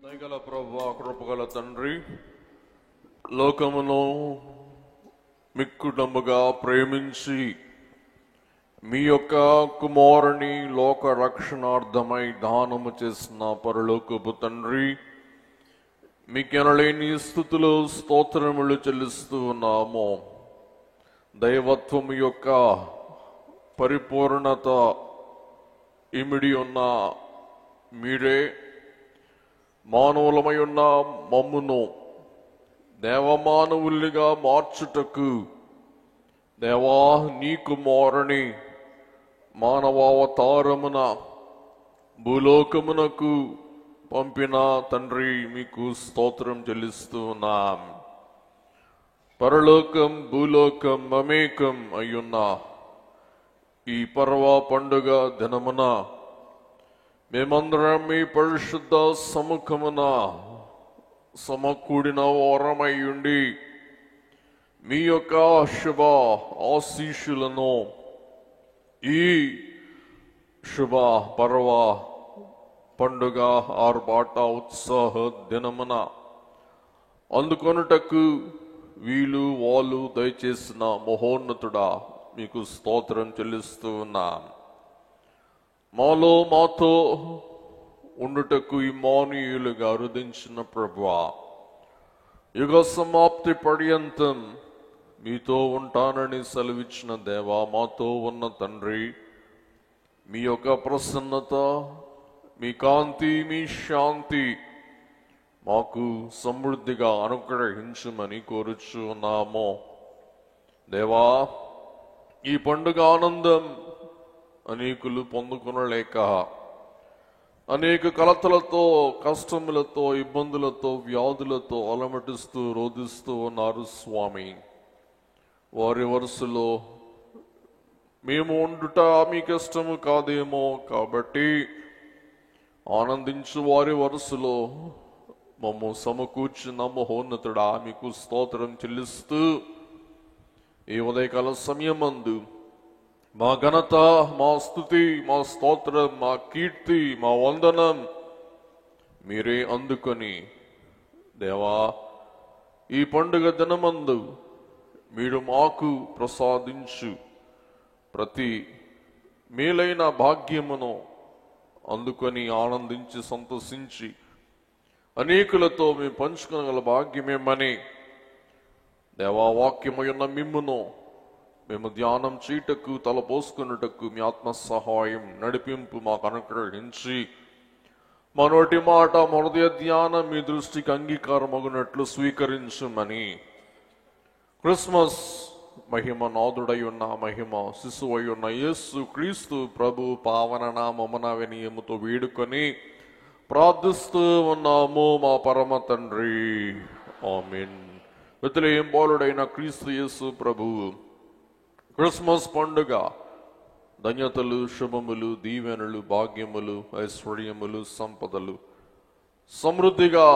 దయగల ప్రభువా, కృపగల తండ్రి, లోకమును మిక్కుటముగా ప్రేమించి మీ యొక్క కుమారుని లోక రక్షణార్థమై దానము చేసిన పరలోకపు తండ్రి, మీకెనలేని స్తుతులు స్తోత్రములు చెల్లిస్తూ ఉన్నాము. దైవత్వము యొక్క పరిపూర్ణత ఇమిడి ఉన్న మీరే మానవులమై ఉన్న మమ్మును దేవమానవుల్నిగా మార్చుటకు దేవా నీ కుమారుని మానవావతారమున భూలోకమునకు పంపిన తండ్రి, మీకు స్తోత్రం చెల్లిస్తూ ఉన్నాం. పరలోకం భూలోకం మమేకం అయ్యున్న ఈ పర్వ పండుగ దినమున మేమందరం మీ పరిశుద్ధ సముఖమున సమకూడిన వారమయ్యుండి మీ యొక్క శుభ ఆశీస్సులను ఈ శుభ పర్వ పండుగ ఆర్భాట ఉత్సాహ దినమున అందుకొనుటకు వీలు వాళ్ళు దయచేసిన మహోన్నతుడా, మీకు స్తోత్రం చెల్లిస్తూ ఉన్నాం. మాతో ఉండుటకు ఇమ్మానుయేలుగా రుదించిన ప్రభువా, యుగ సమాప్తి పర్యంతం మీతో ఉంటానని సెలవిచ్చిన దేవా, మాతో ఉన్న తండ్రి, మీ యొక్క ప్రసన్నత, మీ కాంతి, మీ శాంతి మాకు సమృద్ధిగా అనుగ్రహించమని కోరుచు ఉన్నాము. దేవా, ఈ పండుగ ఆనందం అనేకులు పొందుకొనలేక అనేక కలతలతో, కష్టములతో, ఇబ్బందులతో, వ్యాధులతో అలమటిస్తూ రోధిస్తూ ఉన్నారు స్వామి. వారి వరుసలో మేము ఉండుట మీకు ఇష్టము కాదేమో, కాబట్టి ఆనందించు వారి వరుసలో మమ్ము సమకూర్చిన మహోన్నతుడా, మీకు స్తోత్రం చెల్లిస్తూ ఈ ఉదయకాల సమయమందు మా ఘనత, మా స్తుతి, మా స్తోత్రం, మా కీర్తి, మా వందనం మీరే అందుకొని దేవా, ఈ పండుగ దినమందు మీరు మాకు ప్రసాదించు ప్రతి మేలైన భాగ్యమును అందుకొని ఆనందించి సంతోషించి అనేకులతో మేము పంచుకోగల భాగ్యమేమని దేవా, వాక్యమయున్న మిమ్మును మేము ధ్యానం చేయటకు, తలపోసుకున్నటకు మీ ఆత్మ సహాయం నడిపింపు మాకు అనుగ్రహించి మా నోటి మాట, హృదయ ధ్యానం మీ దృష్టికి అంగీకారమగునట్లు స్వీకరించుమని క్రిస్మస్ మహిమ నాదుడై ఉన్న మహిమ శిశువై ఉన్న యేసు క్రీస్తు ప్రభు పావన నామమున వినయముతో వేడుకొని ప్రార్థిస్తూ ఉన్నాము మా పరమ తండ్రి. ఆమేన్. బెత్లెహేము బాలుడైన క్రీస్తు యేసు ప్రభు క్రిస్మస్ పండుగ ధన్యతలు, శుభములు, దీవెనలు, భాగ్యములు, ఐశ్వర్యములు, సంపదలు సమృద్ధిగా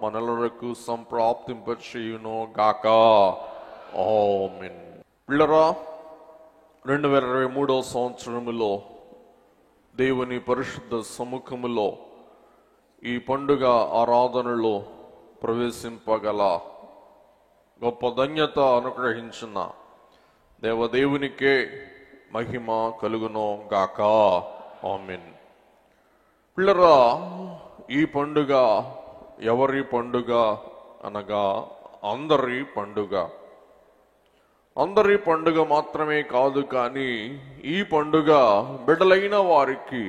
మనలకు సంప్రాప్తింపచేయును గాక. ఆమేన్. పిల్లరా, 2023 సంవత్సరములో దేవుని పరిశుద్ధ సముఖములో ఈ పండుగ ఆరాధనలో ప్రవేశింపగల గొప్ప ధన్యత అనుగ్రహించిన దేవదేవునికే మహిమ కలుగును గాక. ఆమేన్. పిల్లరా, ఈ పండుగ ఎవరి పండుగ అనగా అందరి పండుగ. అందరి పండుగ మాత్రమే కాదు, కానీ ఈ పండుగ బిడ్డలైన వారికి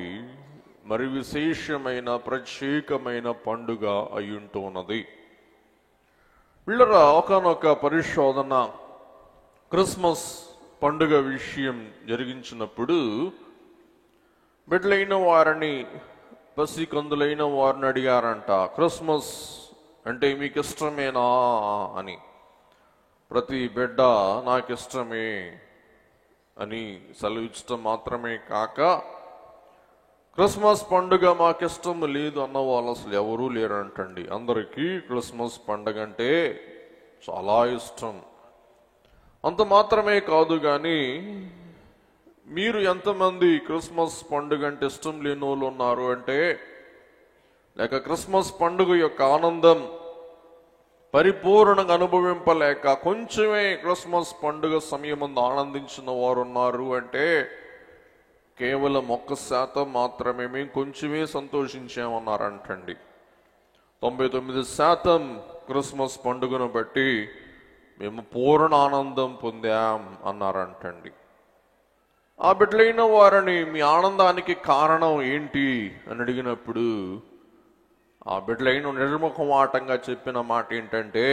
మరి విశేషమైన ప్రత్యేకమైన పండుగ అయ్యుంటున్నది. పిల్లరా, ఒకనొక పరిశోధన క్రిస్మస్ పండుగ విషయం జరిగించినప్పుడు బిడ్డలైన వారిని, పసికందులైన వారిని అడిగారంట, క్రిస్మస్ అంటే మీకు ఇష్టమేనా అని. ప్రతి బిడ్డ నాకు ఇష్టమే అని సెలవిచ్చటం మాత్రమే కాక, క్రిస్మస్ పండుగ మాకిష్టం లేదు అన్న వాళ్ళు అసలు ఎవరూ లేరంటండి. అందరికీ క్రిస్మస్ పండుగ అంటే చాలా ఇష్టం. అంత మాత్రమే కాదు, కానీ మీరు ఎంతమంది క్రిస్మస్ పండుగ అంటే ఇష్టం లేని వాళ్ళు ఉన్నారు అంటే లేక క్రిస్మస్ పండుగ యొక్క ఆనందం పరిపూర్ణంగా అనుభవింపలేక కొంచెమే క్రిస్మస్ పండుగ సమయమందు ఆనందించిన వారు ఉన్నారు అంటే కేవలం 1% మాత్రమే మేము కొంచెమే సంతోషించామన్నారంటండి. 99% క్రిస్మస్ పండుగను బట్టి మేము పూర్ణ ఆనందం పొందాం అన్నారంటండి. ఆ బిడ్డలైన వారిని మీ ఆనందానికి కారణం ఏంటి అని అడిగినప్పుడు ఆ బిడ్డలైన నిర్ముఖమాటంగా చెప్పిన మాట ఏంటంటే,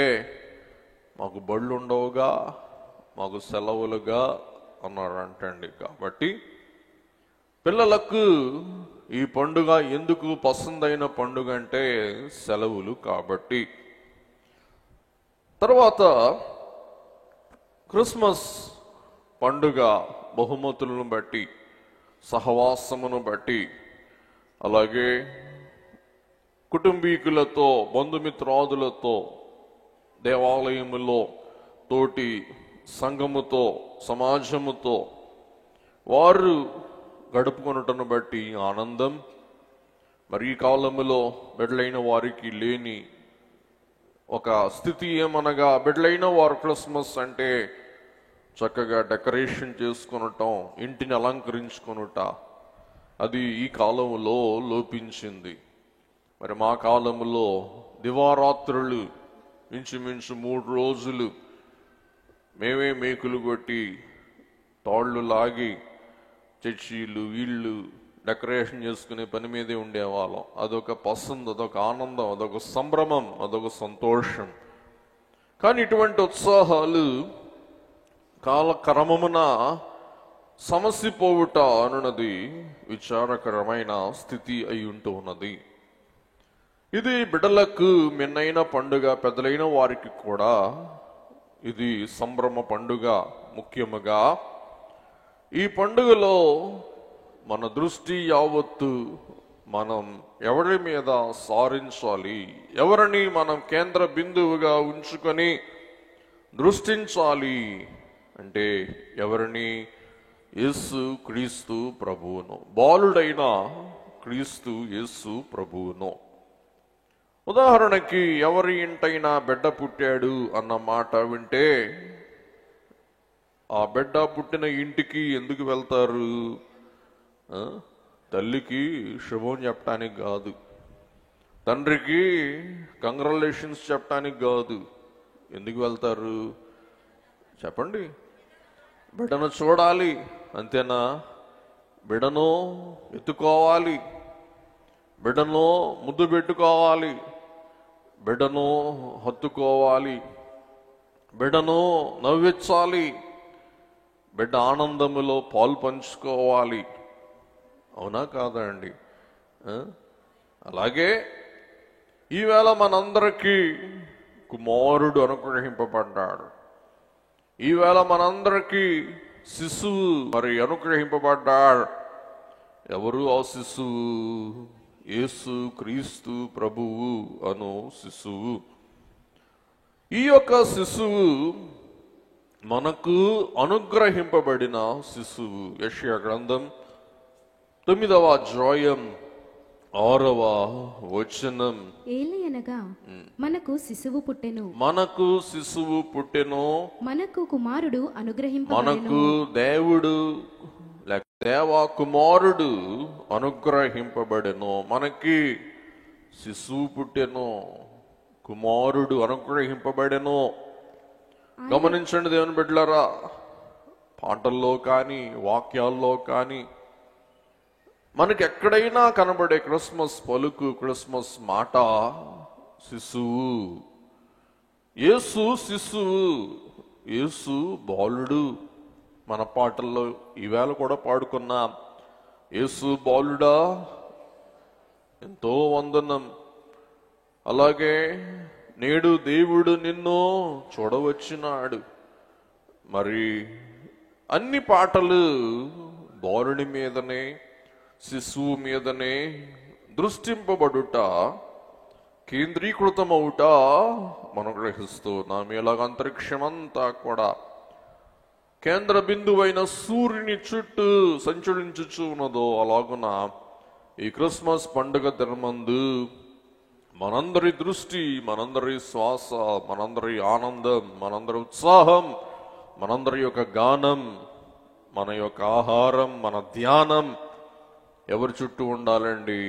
మాకు బళ్ళు ఉండవుగా, మాకు సెలవులుగా అన్నారంటండి. కాబట్టి పిల్లలకు ఈ పండుగ ఎందుకు పసందైన పండుగ అంటే సెలవులు కాబట్టి. తర్వాత క్రిస్మస్ పండుగ బహుమతులను బట్టి, సహవాసమును బట్టి, అలాగే కుటుంబీకులతో, బంధుమిత్రాదులతో, దేవాలయములో తోటి సంఘముతో, సమాజముతో వారు గడుపుకొనుటను బట్టి ఆనందం, మరి ఈ కాలములో బిడ్డలైన వారికి లేని ఒక స్థితి ఏమనగా, బిడ్డలైన వారు క్రిస్మస్ అంటే చక్కగా డెకరేషన్ చేసుకొనటం, ఇంటిని అలంకరించుకొనుట, అది ఈ కాలంలో లోపించింది. మరి మా కాలములో దివారాత్రులు ఇంచుమించు 3 రోజులు మేమే మేకులు కొట్టి తాళ్ళు లాగి చర్చీలు వీళ్ళు డెకరేషన్ చేసుకునే పని మీదే ఉండేవాళ్ళం. అదొక పసందు, అదొక ఆనందం, అదొక సంభ్రమం, అదొక సంతోషం. కానీ ఇటువంటి ఉత్సాహాలు కాలక్రమమున సమసిపోవుట అనున్నది విచారకరమైన స్థితి అయి ఉంటూ ఉన్నది. ఇది బిడ్డలకు మిన్నైన పండుగ, పెద్దలైన వారికి కూడా ఇది సంభ్రమ పండుగ. ముఖ్యముగా ఈ పండుగలో మన దృష్టి యావత్తు మనం ఎవరి మీద సారించాలి, ఎవరిని మనం కేంద్ర బిందువుగా ఉంచుకొని దృష్టించాలి అంటే ఎవరిని? యేసు క్రీస్తు ప్రభువును, బాలుడైన క్రీస్తు యేసు ప్రభువును. ఉదాహరణకి ఎవరి ఇంటైనా బిడ్డ పుట్టాడు అన్న మాట వింటే ఆ బిడ్డ పుట్టిన ఇంటికి ఎందుకు వెళ్తారు? తల్లికి శుభం చెప్పడానికి కాదు, తండ్రికి కంగ్రాచులేషన్స్ చెప్పడానికి కాదు. ఎందుకు వెళ్తారు చెప్పండి? బిడ్డను చూడాలి, అంతేనా? బిడ్డను ఎత్తుకోవాలి, బిడ్డను ముద్దు పెట్టుకోవాలి, బిడ్డను హత్తుకోవాలి, బిడ్డను నవ్వించాలి, బిడ్డ ఆనందములో పాలు పంచుకోవాలి. అవునా కాదా అండి? అలాగే ఈవేళ మనందరికీ కుమారుడు అనుగ్రహింపబడ్డాడు. ఈవేళ మనందరికీ శిశువు మరి అనుగ్రహింపబడ్డాడు. ఎవరు ఆ శిశువు? యేసు క్రీస్తు ప్రభువు అను శిశువు. ఈ యొక్క శిశువు మనకు అనుగ్రహింపబడిన శిశువు. యెషయా గ్రంథం 9వ అధ్యాయం 6వ వచనం. ఏలయనగా మనకు శిశువు పుట్టెను, మనకు శిశువు పుట్టెను, మనకు కుమారుడు అనుగ్రహింపబడెను. మనకు దేవుడు లేక దేవా కుమారుడు అనుగ్రహింపబడెను. మనకి శిశువు పుట్టెను, కుమారుడు అనుగ్రహింపబడెను. గమనించండి దేవుని బిడ్డలారా, పాటల్లో కానీ వాక్యాల్లో కానీ మనకి ఎక్కడైనా కనబడే క్రిస్మస్ పలుకు, క్రిస్మస్ మాట శిశువు. యేసు శిశువు, యేసు బాలుడు. మన పాటల్లో ఈవేళ కూడా పాడుకున్నాం, యేసు బాలుడా ఎంతో వందనం. అలాగే నేడు దేవుడు నిన్ను చూడవచ్చినాడు. మరి అన్ని పాటలు బాలుని మీదనే, శిశువు మీదనే దృష్టింపబడుట, కేంద్రీకృతమవుట మనం గ్రహిస్తున్నాం. ఇలాగ అంతరిక్షమంతా కూడా కేంద్ర బిందువైన సూర్యుని చుట్టూ సంచరించుచు ఉన్నదో అలాగున ఈ క్రిస్మస్ పండుగ దినమందు మనందరి దృష్టి, మనందరి శ్వాస, మనందరి ఆనందం, మనందరి ఉత్సాహం, మనందరి యొక్క గానం, మన యొక్క ఆహారం, మన ధ్యానం ఎవరి చుట్టూ ఉండాలండి?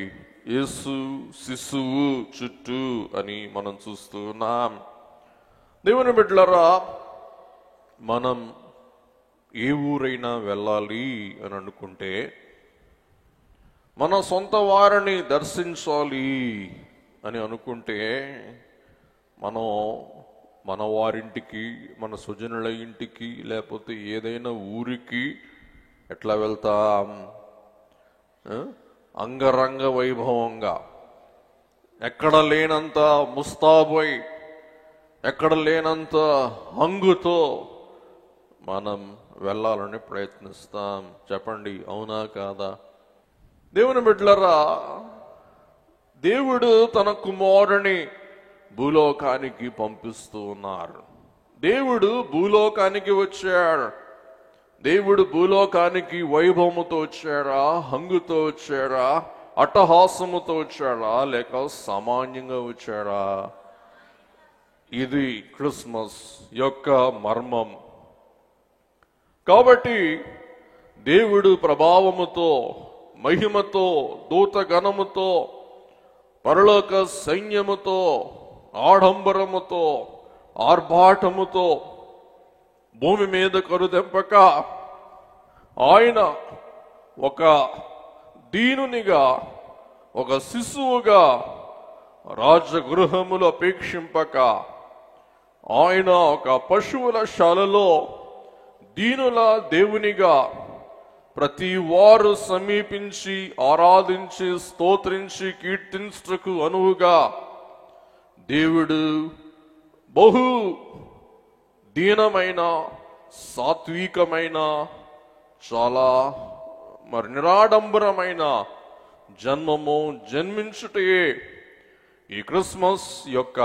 యేసు శిశువు చుట్టూ అని మనం చూస్తూ ఉన్నాం. దేవుని బిడ్డలారా, మనం ఏ ఊరైనా వెళ్ళాలి అని అనుకుంటే, మన సొంత వారిని దర్శించాలి అని అనుకుంటే, మనం మన వారింటికి, మన సుజనుల ఇంటికి, లేకపోతే ఏదైనా ఊరికి ఎట్లా వెళ్తాం? అంగరంగ వైభవంగా, ఎక్కడ లేనంత ముస్తాబై, ఎక్కడ లేనంత హంగుతో మనం వెళ్ళాలని ప్రయత్నిస్తాం. చెప్పండి, అవునా కాదా? దేవుని బిడ్డలారా, దేవుడు తన కుమారుని భూలోకానికి పంపిస్తూ ఉన్నారు. దేవుడు భూలోకానికి వచ్చాడు. దేవుడు భూలోకానికి వైభవముతో వచ్చాడా, హంగుతో వచ్చాడా, అట్టహాసముతో వచ్చాడా, లేక సామాన్యంగా వచ్చాడా? ఇది క్రిస్మస్ యొక్క మర్మం. కాబట్టి దేవుడు ప్రభావముతో, మహిమతో, దూతగణముతో, పరలోక సైన్యముతో, ఆడంబరముతో, ఆర్భాటముతో భూమి మీద కరుదెంపక ఆయన ఒక దీనునిగా, ఒక శిశువుగా రాజగృహములు అపేక్షింపక ఆయన ఒక పశువుల శాలలో దీనుల దేవునిగా ప్రతి వారు సమీపించి ఆరాధించి స్తోత్రించి కీర్తించుటకు అనువుగా దేవుడు బహు దీనమైన, సాత్వికమైన, చాలా నిరాడంబరమైన జన్మము జన్మించుటే ఈ క్రిస్మస్ యొక్క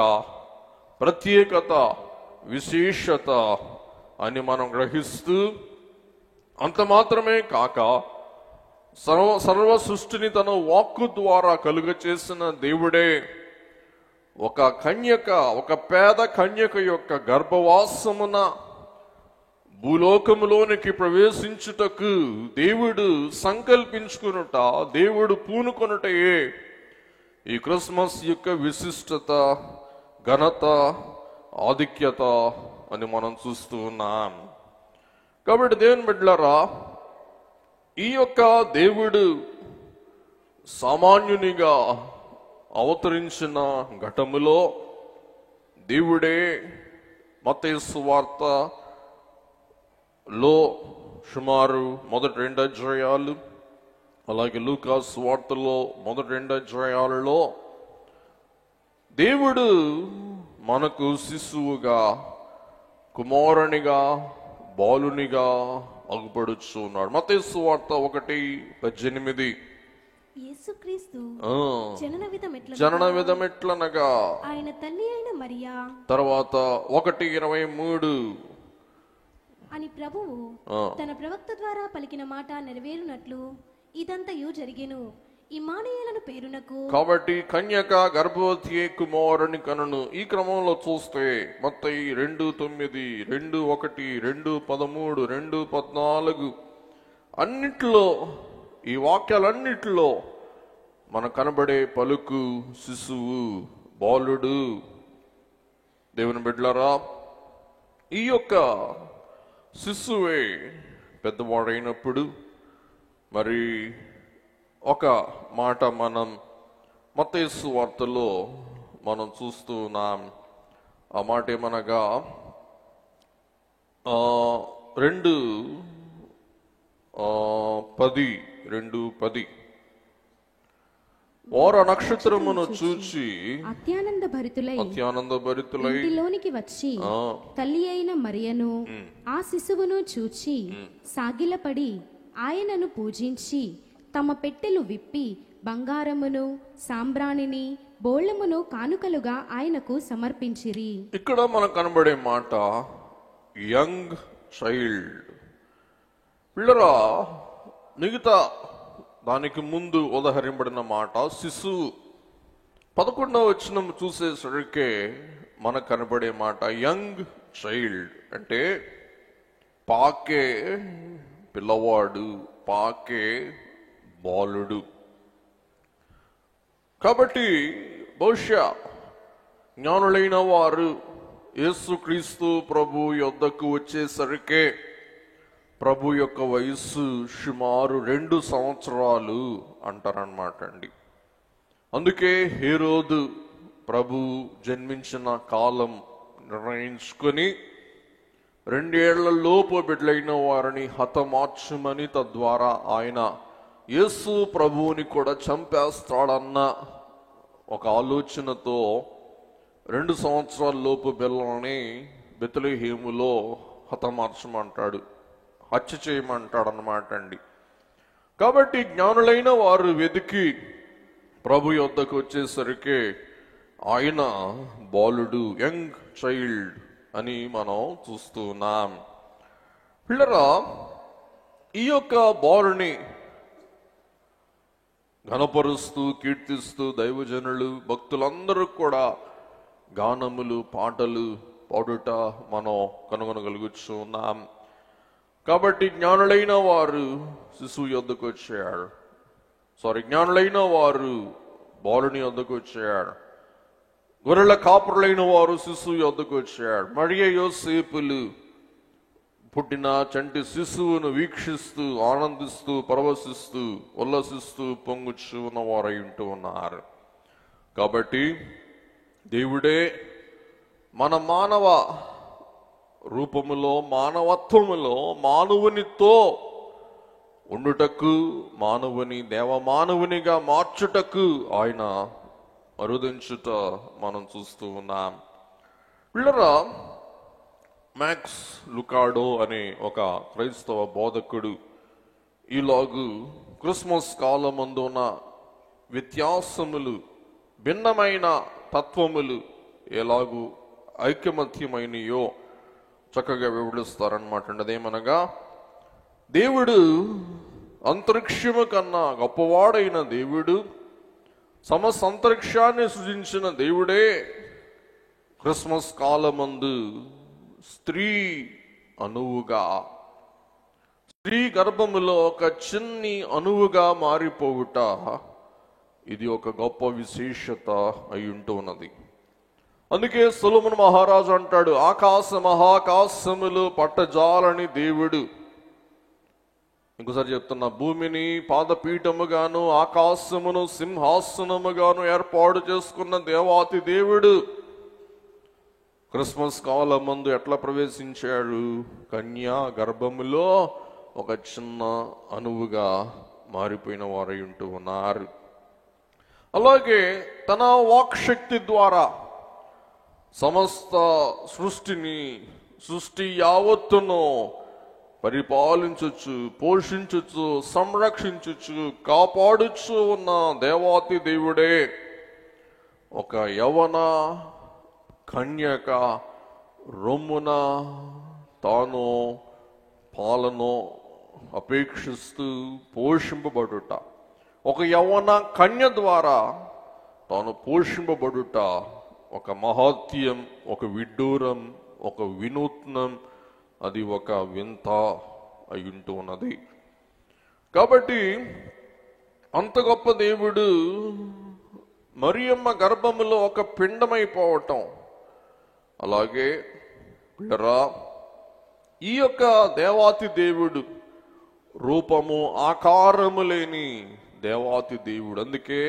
ప్రత్యేకత, విశేషత అని మనం గ్రహిస్తూ, అంత మాత్రమే కాక సర్వ సృష్టిని తన వాక్కు ద్వారా కలుగ చేసిన దేవుడే ఒక కన్యక, ఒక పేద కన్యక యొక్క గర్భవాసమున భూలోకములోనికి ప్రవేశించుటకు దేవుడు సంకల్పించుకునుట, దేవుడు పూనుకొనుటయే ఈ క్రిస్మస్ యొక్క విశిష్టత, ఘనత, ఆధిక్యత అని మనం చూస్తూ ఉన్నాం. కాబట్టి దేవుని బిడ్డలారా, ఈ యొక్క దేవుడు సామాన్యునిగా అవతరించిన ఘటములో దేవుడే మత్తయి సువార్తలో సుమారు మొదటి 2 అధ్యాయాలు, అలాగే లూకా సువార్తలో మొదటి 2 అధ్యాయాలలో దేవుడు మనకు శిశువుగా, కుమారునిగా, బాలునిగా అగుపడుచున్నాడు. మత్తయి సువార్త 1:18 యేసుక్రీస్తు జనన విధమెట్లనగా ఆయన తల్లి అయిన మరియా, తర్వాత 1:23 అని ప్రభువు తన ప్రవక్త ద్వారా పలికిన మాట నెరవేరునట్లు ఇదంతయు జరిగెను. ఇమ్మానుయేలు పేరునకు. కాబట్టి కన్యక గర్భవతి కుమారుని కనును. ఈ క్రమంలో చూస్తే మత్తయి 2:9, 2:1, 2:13, 2:14 అన్నిట్లో, ఈ వాక్యాలన్నిటిలో మనకు కనబడే పలుకు శిశువు, బాలుడు. దేవుని బిడ్డలారా, ఈ యొక్క శిశువే పెద్దవాడైనప్పుడు మరి ఒక మాట మనం మత్తయి సువార్తలో మనం చూస్తూ ఉన్నాం. ఆ మాట ఏమనగా 2:10 వారు నక్షత్రమును చూచి అత్యానంద భరితులై ఇంటిలోనికి వచ్చి తల్లి అయిన మరియను ఆ శిశువును చూచి సాగిలపడి ఆయనను పూజించి తమ పెట్టెలు విప్పి బంగారమును, సాంబ్రాణిని, బోళమును కానుకలుగా ఆయనకు సమర్పించిరి. ఇక్కడ మనకు కనబడే మాట యంగ్ చైల్డ్. పిల్లరా, మిగతా దానికి ముందు ఉదహరింపబడిన మాట శిశువు, 11వ వచనం చూసేసరికి మనకు కనబడే మాట యంగ్ చైల్డ్ అంటే పాకే పిల్లవాడు, పాకే బాలుడు. కాబట్టి బహుశా జ్ఞానులైన వారు యేసుక్రీస్తు ప్రభు యొద్దకు వచ్చేసరికే ప్రభు యొక్క వయస్సు సుమారు 2 సంవత్సరాలు అంటారనమాట అండి. అందుకే హేరోదు ప్రభు జన్మించిన కాలం నిర్ణయించుకొని 2 ఏళ్ల లోపు బిడ్డలైన వారిని హతమార్చుమని, తద్వారా ఆయన యేసు ప్రభువుని కూడా చంపేస్తాడన్న ఒక ఆలోచనతో 2 సంవత్సరాల లోపు బిడ్డలని బెత్లెహేములో హతమార్చమంటాడు, హత్య చేయమంటాడు అన్నమాట అండి. కాబట్టి జ్ఞానులైన వారు వెతికి ప్రభు యొద్దకు వచ్చేసరికి ఆయన బాలుడు, యంగ్ చైల్డ్ అని మనం చూస్తూ ఉన్నాం. పిల్లరా, ఈ యొక్క బాలుని ఘనపరుస్తూ కీర్తిస్తూ దైవజనులు భక్తులందరూ కూడా గానములు పాటలు పాడుట మనం కనుగొనగలుగుతూ ఉన్నాం. కాబట్టి జ్ఞానులైన వారు శిశువు యొద్దకు వచ్చాడు, జ్ఞానులైన వారు బాలుని యొద్దకు వచ్చాడు, గొర్రెల కాపురులైన వారు శిశువు యొద్దకు వచ్చాడు. మరియ యోసేపులు పుట్టిన చంటి శిశువును వీక్షిస్తూ ఆనందిస్తూ పరవశిస్తూ ఉల్లసిస్తూ పొంగుచూ ఉన్నవారై ఉంటూ ఉన్నారు. కాబట్టి దేవుడే మన మానవ రూపములో, మానవత్వములో మానవునితో ఉండుటకు, మానవుని దేవమానవునిగా మార్చుటకు ఆయన అరుదించుట మనం చూస్తూ ఉన్నాం. పిల్లరా, మ్యాక్స్ లుకాడో అనే ఒక క్రైస్తవ బోధకుడు ఈలాగు క్రిస్మస్ కాలమందు ఉన్న వ్యత్యాసములు, భిన్నమైన తత్వములు ఎలాగూ ఐకమత్యమైనయో చక్కగా వివరిస్తారనమాట. అదేమనగా, దేవుడు అంతరిక్షము కన్నా గొప్పవాడైన దేవుడు, సమస్త అంతరిక్షాన్ని సృజించిన దేవుడే క్రిస్మస్ కాలమందు స్త్రీ అణువుగా, స్త్రీ గర్భములో ఒక చిన్ని అణువుగా మారిపోవుట, ఇది ఒక గొప్ప విశేషత అయి ఉంటూ ఉన్నది. అందుకే సొలొమోను మహారాజు అంటాడు, ఆకాశ మహాకాశములు పట్టజాలని దేవుడు. ఇంకోసారి చెప్తున్నా, భూమిని పాదపీఠముగాను ఆకాశమును సింహాసనముగాను ఏర్పాటు చేసుకున్న దేవాతి దేవుడు క్రిస్మస్ కాలమందు ఎట్లా ప్రవేశించాడు? కన్యా గర్భములో ఒక చిన్న అణువుగా మారిపోయిన వారై ఉంటూ ఉన్నారు. అలాగే తన వాక్శక్తి ద్వారా సమస్త సృష్టి యావత్తును పరిపాలించచ్చు, పోషించచ్చు, సంరక్షించచ్చు, కాపాడుచు ఉన్న దేవాతి దేవుడే ఒక యవన కన్యక రొమ్మున తాను పాలను అపేక్షిస్తూ పోషింపబడుట, ఒక యవన కన్య ద్వారా తాను పోషింపబడుట ఒక మహాత్యం, ఒక విడ్డూరం, ఒక వినూత్నం, అది ఒక వింత అయి ఉంటూ ఉన్నది. కాబట్టి అంత గొప్ప దేవుడు మరియమ్మ గర్భములో ఒక పిండమైపోవటం, అలాగే పిల్లరా, ఈ యొక్క దేవాతి దేవుడు రూపము ఆకారము లేని దేవాతి దేవుడు. అందుకే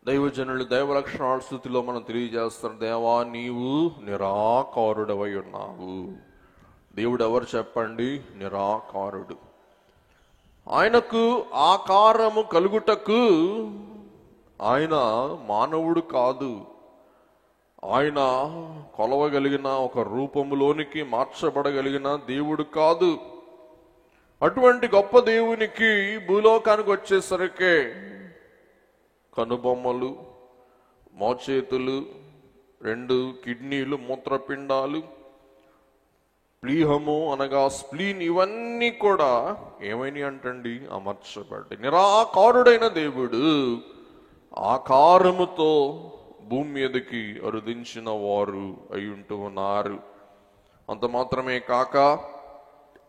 దైవజనులు దైవలక్షణాల స్థుతిలో మనం తెలియజేస్తారు, దేవా నీవు నిరాకారుడవై ఉన్నావు. దేవుడు ఎవరు చెప్పండి? నిరాకారుడు. ఆయనకు ఆకారము కలుగుటకు ఆయన మానవుడు కాదు, ఆయన కొలవగలిగిన ఒక రూపములోనికి మార్చబడగలిగిన దేవుడు కాదు. అటువంటి గొప్ప దేవునికి భూలోకానికి వచ్చేసరికి కనుబొమ్మలు, మోచేతులు, 2 కిడ్నీలు, మూత్రపిండాలు, ప్లీహము అనగా స్ప్లీన్, ఇవన్నీ కూడా ఏమైనా అంటండి అమర్చబడ్డాయి. నిరాకారుడైన దేవుడు ఆకారముతో భూమి మీదకి అరుదించిన వారు అయి ఉంటూ ఉన్నారు. అంత మాత్రమే కాక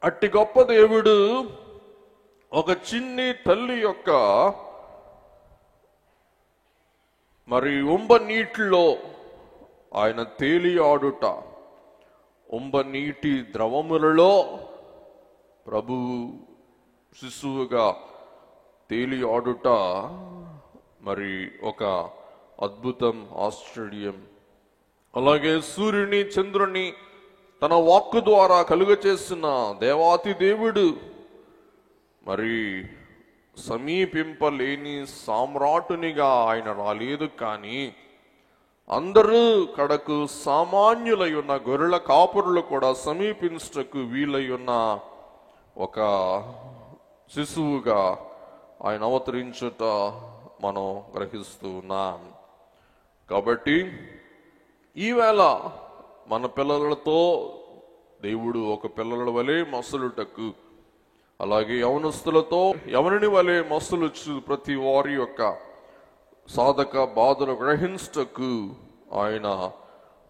అట్టి గొప్ప దేవుడు ఒక చిన్ని తల్లి యొక్క మరి ఉంబ నీటిలో ఆయన తేలి ఆడుట, ఉంబ నీటి ద్రవములలో ప్రభు శిశువుగా తేలి ఆడుట మరి ఒక అద్భుతం, ఆశ్చర్యం. అలాగే సూర్యుని చంద్రుని తన వాక్కు ద్వారా కలుగ చేసిన దేవాతి దేవుడు మరి సమీపింపలేని సామ్రాటునిగా ఆయన రాలేదు. కానీ అందరూ కడకు సామాన్యులై ఉన్న గొర్రెల కాపురులు కూడా సమీపించటకు వీలై ఉన్న ఒక శిశువుగా ఆయన అవతరించుట మనం గ్రహిస్తూ ఉన్నాం. కాబట్టి ఈవేళ మన పిల్లలతో దేవుడు ఒక పిల్లల వలె మసలుటకు, అలాగే యవనస్తులతో యవనుని వలె మసలుచు ప్రతి వారి యొక్క సాధక బాధలు గ్రహించుటకు ఆయన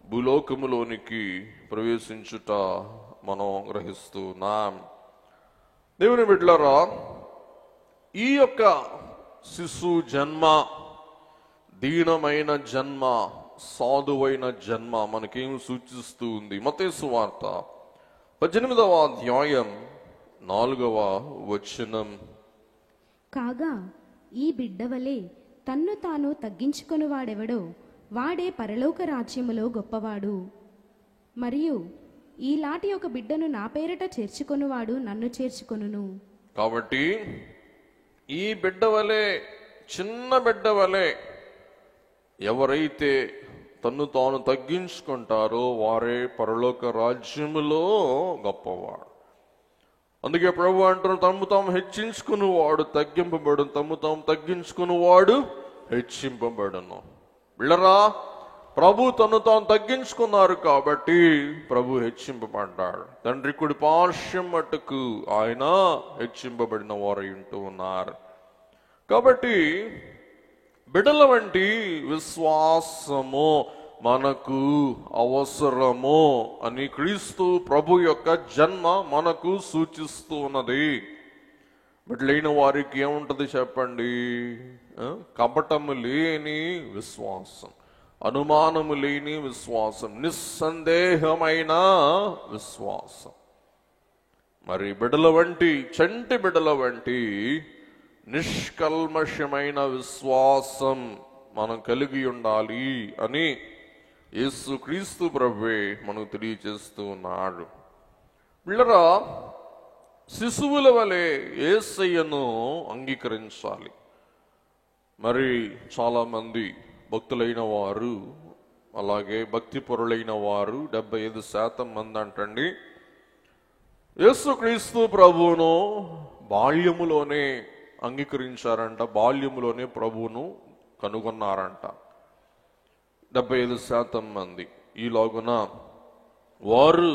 భూలోకములోనికి ప్రవేశించుట మనం గ్రహిస్తున్నాం. దేవుని బిడ్డలారా, ఈ యొక్క శిశు జన్మ దీనమైన జన్మ, సాధువైన జన్మ మనకేం సూచిస్తూ ఉంది? మత్తయి సువార్త 18వ అధ్యాయం 4వ వచనం. కాగా ఈ బిడ్డవలే తన్ను తాను తగ్గించుకొని వాడెవడో వాడే పరలోక రాజ్యములో గొప్పవాడు. మరియు ఈలాంటి ఒక బిడ్డను నా పేరట చేర్చుకొనువాడు నన్ను చేర్చుకొనును. కాబట్టి ఈ బిడ్డవలే, చిన్న బిడ్డవలే ఎవరైతే తన్ను తాను తగ్గించుకుంటారో వారే పరలోక రాజ్యములో గొప్పవాడు. అందుకే ప్రభు అంటారు, తమ్ము తాము హెచ్చించుకుని వాడు తగ్గింపబడును, తమ్ము తాము తగ్గించుకుని వాడు హెచ్చింపబడును. బిళ్ళరా, ప్రభు తను తాను తగ్గించుకున్నారు కాబట్టి ప్రభు హెచ్చింపబడ్డాడు. తండ్రి కుడి పార్శ్వం మట్టుకు ఆయన హెచ్చింపబడిన వారు ఉంటూ ఉన్నారు. కాబట్టి బిడ్డల వంటి విశ్వాసము మనకు అవసరము అని క్రీస్తు ప్రభు యొక్క జన్మ మనకు సూచిస్తూ ఉన్నది. బిడ్డలైన వారికి ఏముంటది చెప్పండి? కపటము లేని విశ్వాసం, అనుమానము లేని విశ్వాసం, నిస్సందేహమైన విశ్వాసం. మరి బిడ్డల వంటి, చంటి బిడ్డల వంటి నిష్కల్మషమైన విశ్వాసం మనం కలిగి ఉండాలి అని యేసు క్రీస్తు ప్రభువే మనకు తెలియజేస్తూ ఉన్నాడు. పిల్లరా, శిశువుల వలె యేసయ్యను అంగీకరించాలి. మరి చాలా మంది భక్తులైన వారు, అలాగే భక్తి పరులైన వారు 75% మంది అంటండి యేసు క్రీస్తు ప్రభువును బాల్యములోనే అంగీకరించారంట, బాల్యములోనే ప్రభువును కనుగొన్నారంట 75% మంది. ఈలోగున వారు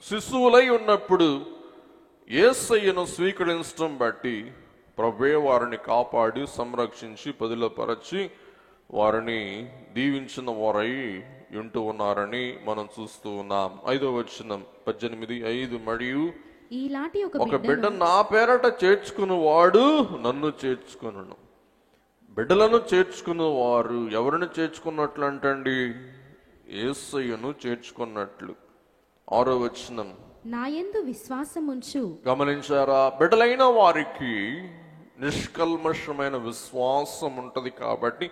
శిశువులై ఉన్నప్పుడు యేసయ్యను స్వీకరించడం బట్టి ప్రభువే వారిని కాపాడి సంరక్షించి పదిలపరచి వారిని దీవించిన వారై ఉంటూ ఉన్నారని మనం చూస్తూ ఉన్నాం. 5వ వచనం 18:5 మరియు ఈలాంటి ఒక బిడ్డ నా పేరట చేర్చుకుని వాడు నన్ను చేర్చుకును. బిడ్డలను చేర్చుకున్న వారు ఎవరిని చేర్చుకున్నట్లు అంటండి? యేసయ్యను చేర్చుకున్నట్లు. 6వ వచనం, నా యందు విశ్వాసముంచు. గమనించారా? బిడ్డలైన వారికి నిష్కల్మషమైన విశ్వాసం ఉంటది కాబట్టి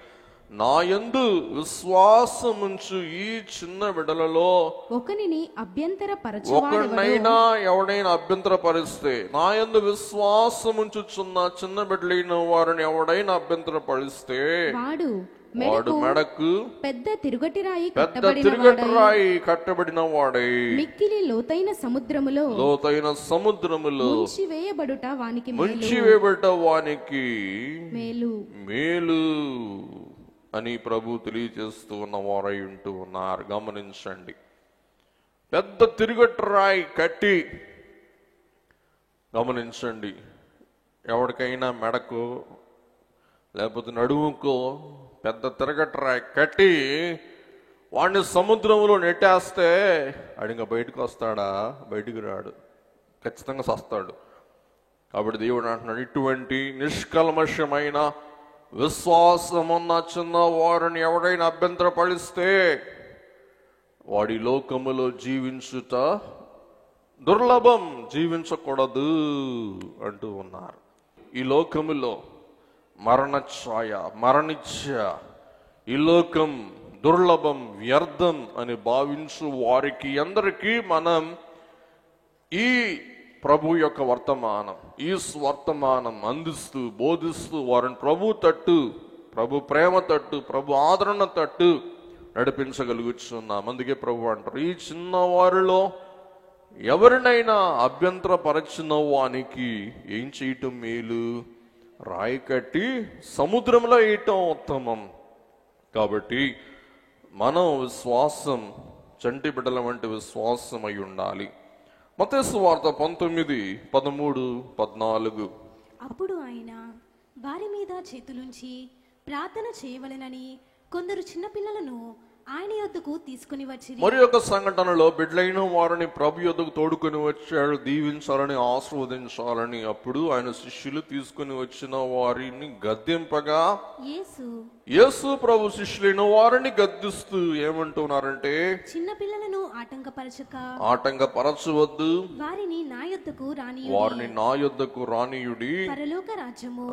నా యందు విశ్వాసముంచు ఈ చిన్న బిడ్డలలో ఒకనిని ఒకనైనా ఎవడైనా అభ్యంతరపరిస్తే, నా యందు విశ్వాసముంచుచున్న చిన్న బిడ్డలైన వారిని ఎవడైనా అభ్యంతరపరిస్తే వాడు మెడకు పెద్ద తిరుగటిరాయి కట్టబడిన వాడై మిక్కిలి లోతైన సముద్రములో ముంచివేయబడ్డ వానికి మేలు అని ప్రభు తెలియజేస్తూ ఉన్న వారై ఉంటూ ఉన్నారు. గమనించండి, పెద్ద తిరుగట్రాయి కట్టి, గమనించండి, ఎవరికైనా మెడకు లేకపోతే నడుముకో పెద్ద తిరగట్రాయి కట్టి వాడిని సముద్రంలో నెట్టేస్తే ఆడింక బయటకు వస్తాడా? బయటికి రాడు, ఖచ్చితంగా సస్తాడు. కాబట్టి దేవుడు అంటున్నాడు, ఇటువంటి నిష్కల్మషమైన విశ్వాసమున్న చిన్న వారిని ఎవడైనా అభ్యంతరపడిస్తే వాడి లోకములో జీవించుట దుర్లభం, జీవించకూడదు అంటూ ఉన్నారు. ఈ లోకములో మరణఛాయ, మరణించ, ఈ లోకం దుర్లభం, వ్యర్థం అని భావించు వారికి అందరికీ మనం ఈ ప్రభు యొక్క వర్తమానం, ఈ స్వర్తమానం అందిస్తూ బోధిస్తూ వారిని ప్రభు తట్టు, ప్రభు ప్రేమ తట్టు, ప్రభు ఆదరణ తట్టు నడిపించగలుగుతున్నాం. అందుకే ప్రభు అంటారు, ఈ చిన్నవారిలో ఎవరినైనా అభ్యంతరపరచిన వానికి ఏం చేయటం మేలు? రాయి కట్టి సముద్రంలో వేయటం ఉత్తమం. కాబట్టి మనం విశ్వాసం, చంటి బిడ్డల వంటి విశ్వాసం అయి ఉండాలి. మత్తయి సువార్త 19:13-14. అప్పుడు ఆయన వారి మీద చేతులుంచి ప్రార్థన చేయవలెనని కొందరు చిన్నపిల్లలను ఆయన యొద్దకు తీసుకుని వచ్చి, మరి ఒక సంఘటనలో బిడ్డలైన వారిని ప్రభు యొద్దకు తోడుకొని వచ్చాడు, దీవించాలని, ఆశీర్వదించాలని. అప్పుడు ఆయన శిష్యులు తీసుకుని వచ్చిన వారిని గద్దింపగా యేసు ప్రభు శిష్యులైన వారిని గద్దిస్తూ ఏమంటున్నారంటే, చిన్న పిల్లలను ఆటంకపరచవద్దు, వారిని నా యొద్దకు రానియుడి, పరలోక రాజ్యము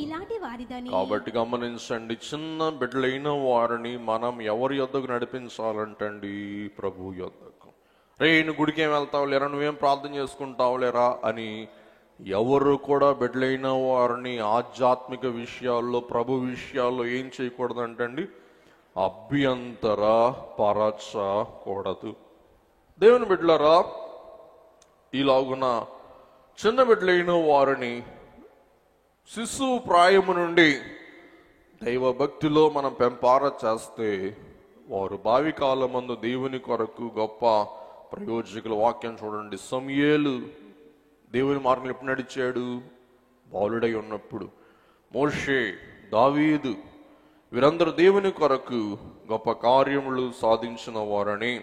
ఇలాంటి వారిదని. కాబట్టి గమనించండి, చిన్న బిడ్డలైన వారిని మనం ఎవరి యొద్దకు నడిపించాలంటండి? ప్రభు యొద్దకు. రే నువ్వు గుడికి ఏం వెళ్తావు లేరా, నువ్వేం ప్రార్థన చేసుకుంటావు లేరా అని ఎవరు కూడా బిడ్డలైన వారిని ఆధ్యాత్మిక విషయాల్లో, ప్రభు విషయాల్లో ఏం చేయకూడదంటండి? అభ్యంతర పరచకూడదు. దేవుని బిడ్డలారా, ఇలాగున చిన్న బిడ్డలైన వారిని శిశువు ప్రాయము నుండి దైవ భక్తిలో మనం పెంపార చేస్తే వారు భావి కాలమందు దేవుని కొరకు గొప్ప ప్రయోజకుల. వాక్యం చూడండి, సమూయేలు దేవుని మార్గంలో ఎప్పుడు నడిచాడు? బాలుడై ఉన్నప్పుడు. మోషే, దావీదు వీరందరూ దేవుని కొరకు గొప్ప కార్యములు సాధించిన వారని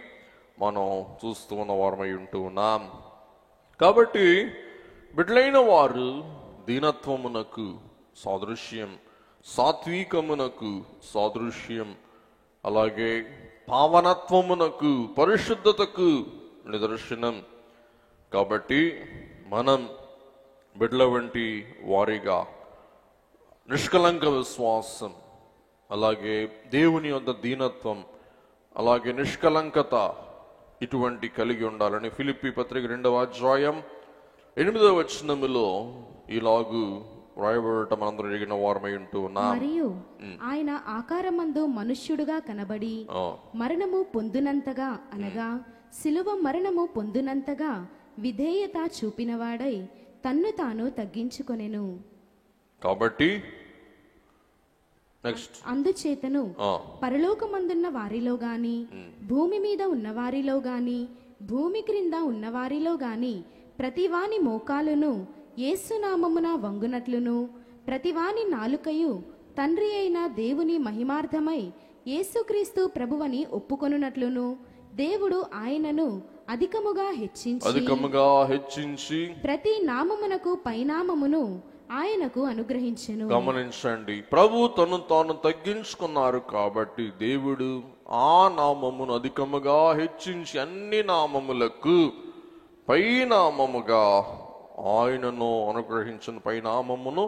మనం చూస్తూ ఉన్న వారమై ఉంటూ ఉన్నాం. కాబట్టి బిడ్డలైన వారు దీనత్వమునకు సాదృశ్యం, సాత్వికమునకు సాదృశ్యం, అలాగే పావనత్వమునకు, పరిశుద్ధతకు నిదర్శనం. కాబట్టి మనం బిడ్డల వంటి వారిగా నిష్కలంక విశ్వాసం, అలాగే దేవుని యొద్ద దీనత్వం, అలాగే నిష్కలంకత ఇటువంటి కలిగి ఉండాలని ఫిలిప్పీ పత్రిక 2:8 ఇలాగు వ్రాయబడటం మనందరూ ఎరిగిన వారమై ఉంటూ ఉన్నాం. మరియు ఆయన ఆకారమందు మనుష్యుడుగా కనబడి మరణము పొందునంతగా, అనగా శిలువ మరణము పొందునంతగా విధేయత చూపినవాడై తన్ను తాను తగ్గించుకొనెను. కాబట్టి అందుచేతను పరలోకమందున్న వారిలో గాని, భూమి మీద ఉన్న వారిలో గాని, భూమి క్రింద ఉన్న వారిలో గాని ప్రతివాని మోకాలును యేసునామమున వంగునట్లును, ప్రతివాని నాలుకయు తండ్రి అయిన దేవుని మహిమార్థమై యేసుక్రీస్తు ప్రభువని ఒప్పుకొనున్నట్లును దేవుడు ఆయనను అధికముగా హెచ్చించి ప్రతి నామమునకు పైనామమును ఆయనకు అనుగ్రహించెను. గమనించండి, ప్రభు తను తాను తగ్గించుకున్నారు కాబట్టి దేవుడు ఆ నామమును అధికముగా హెచ్చించి అన్ని నామములకు పైనామముగా ఆయనను అనుగ్రహించిన, పైనామమును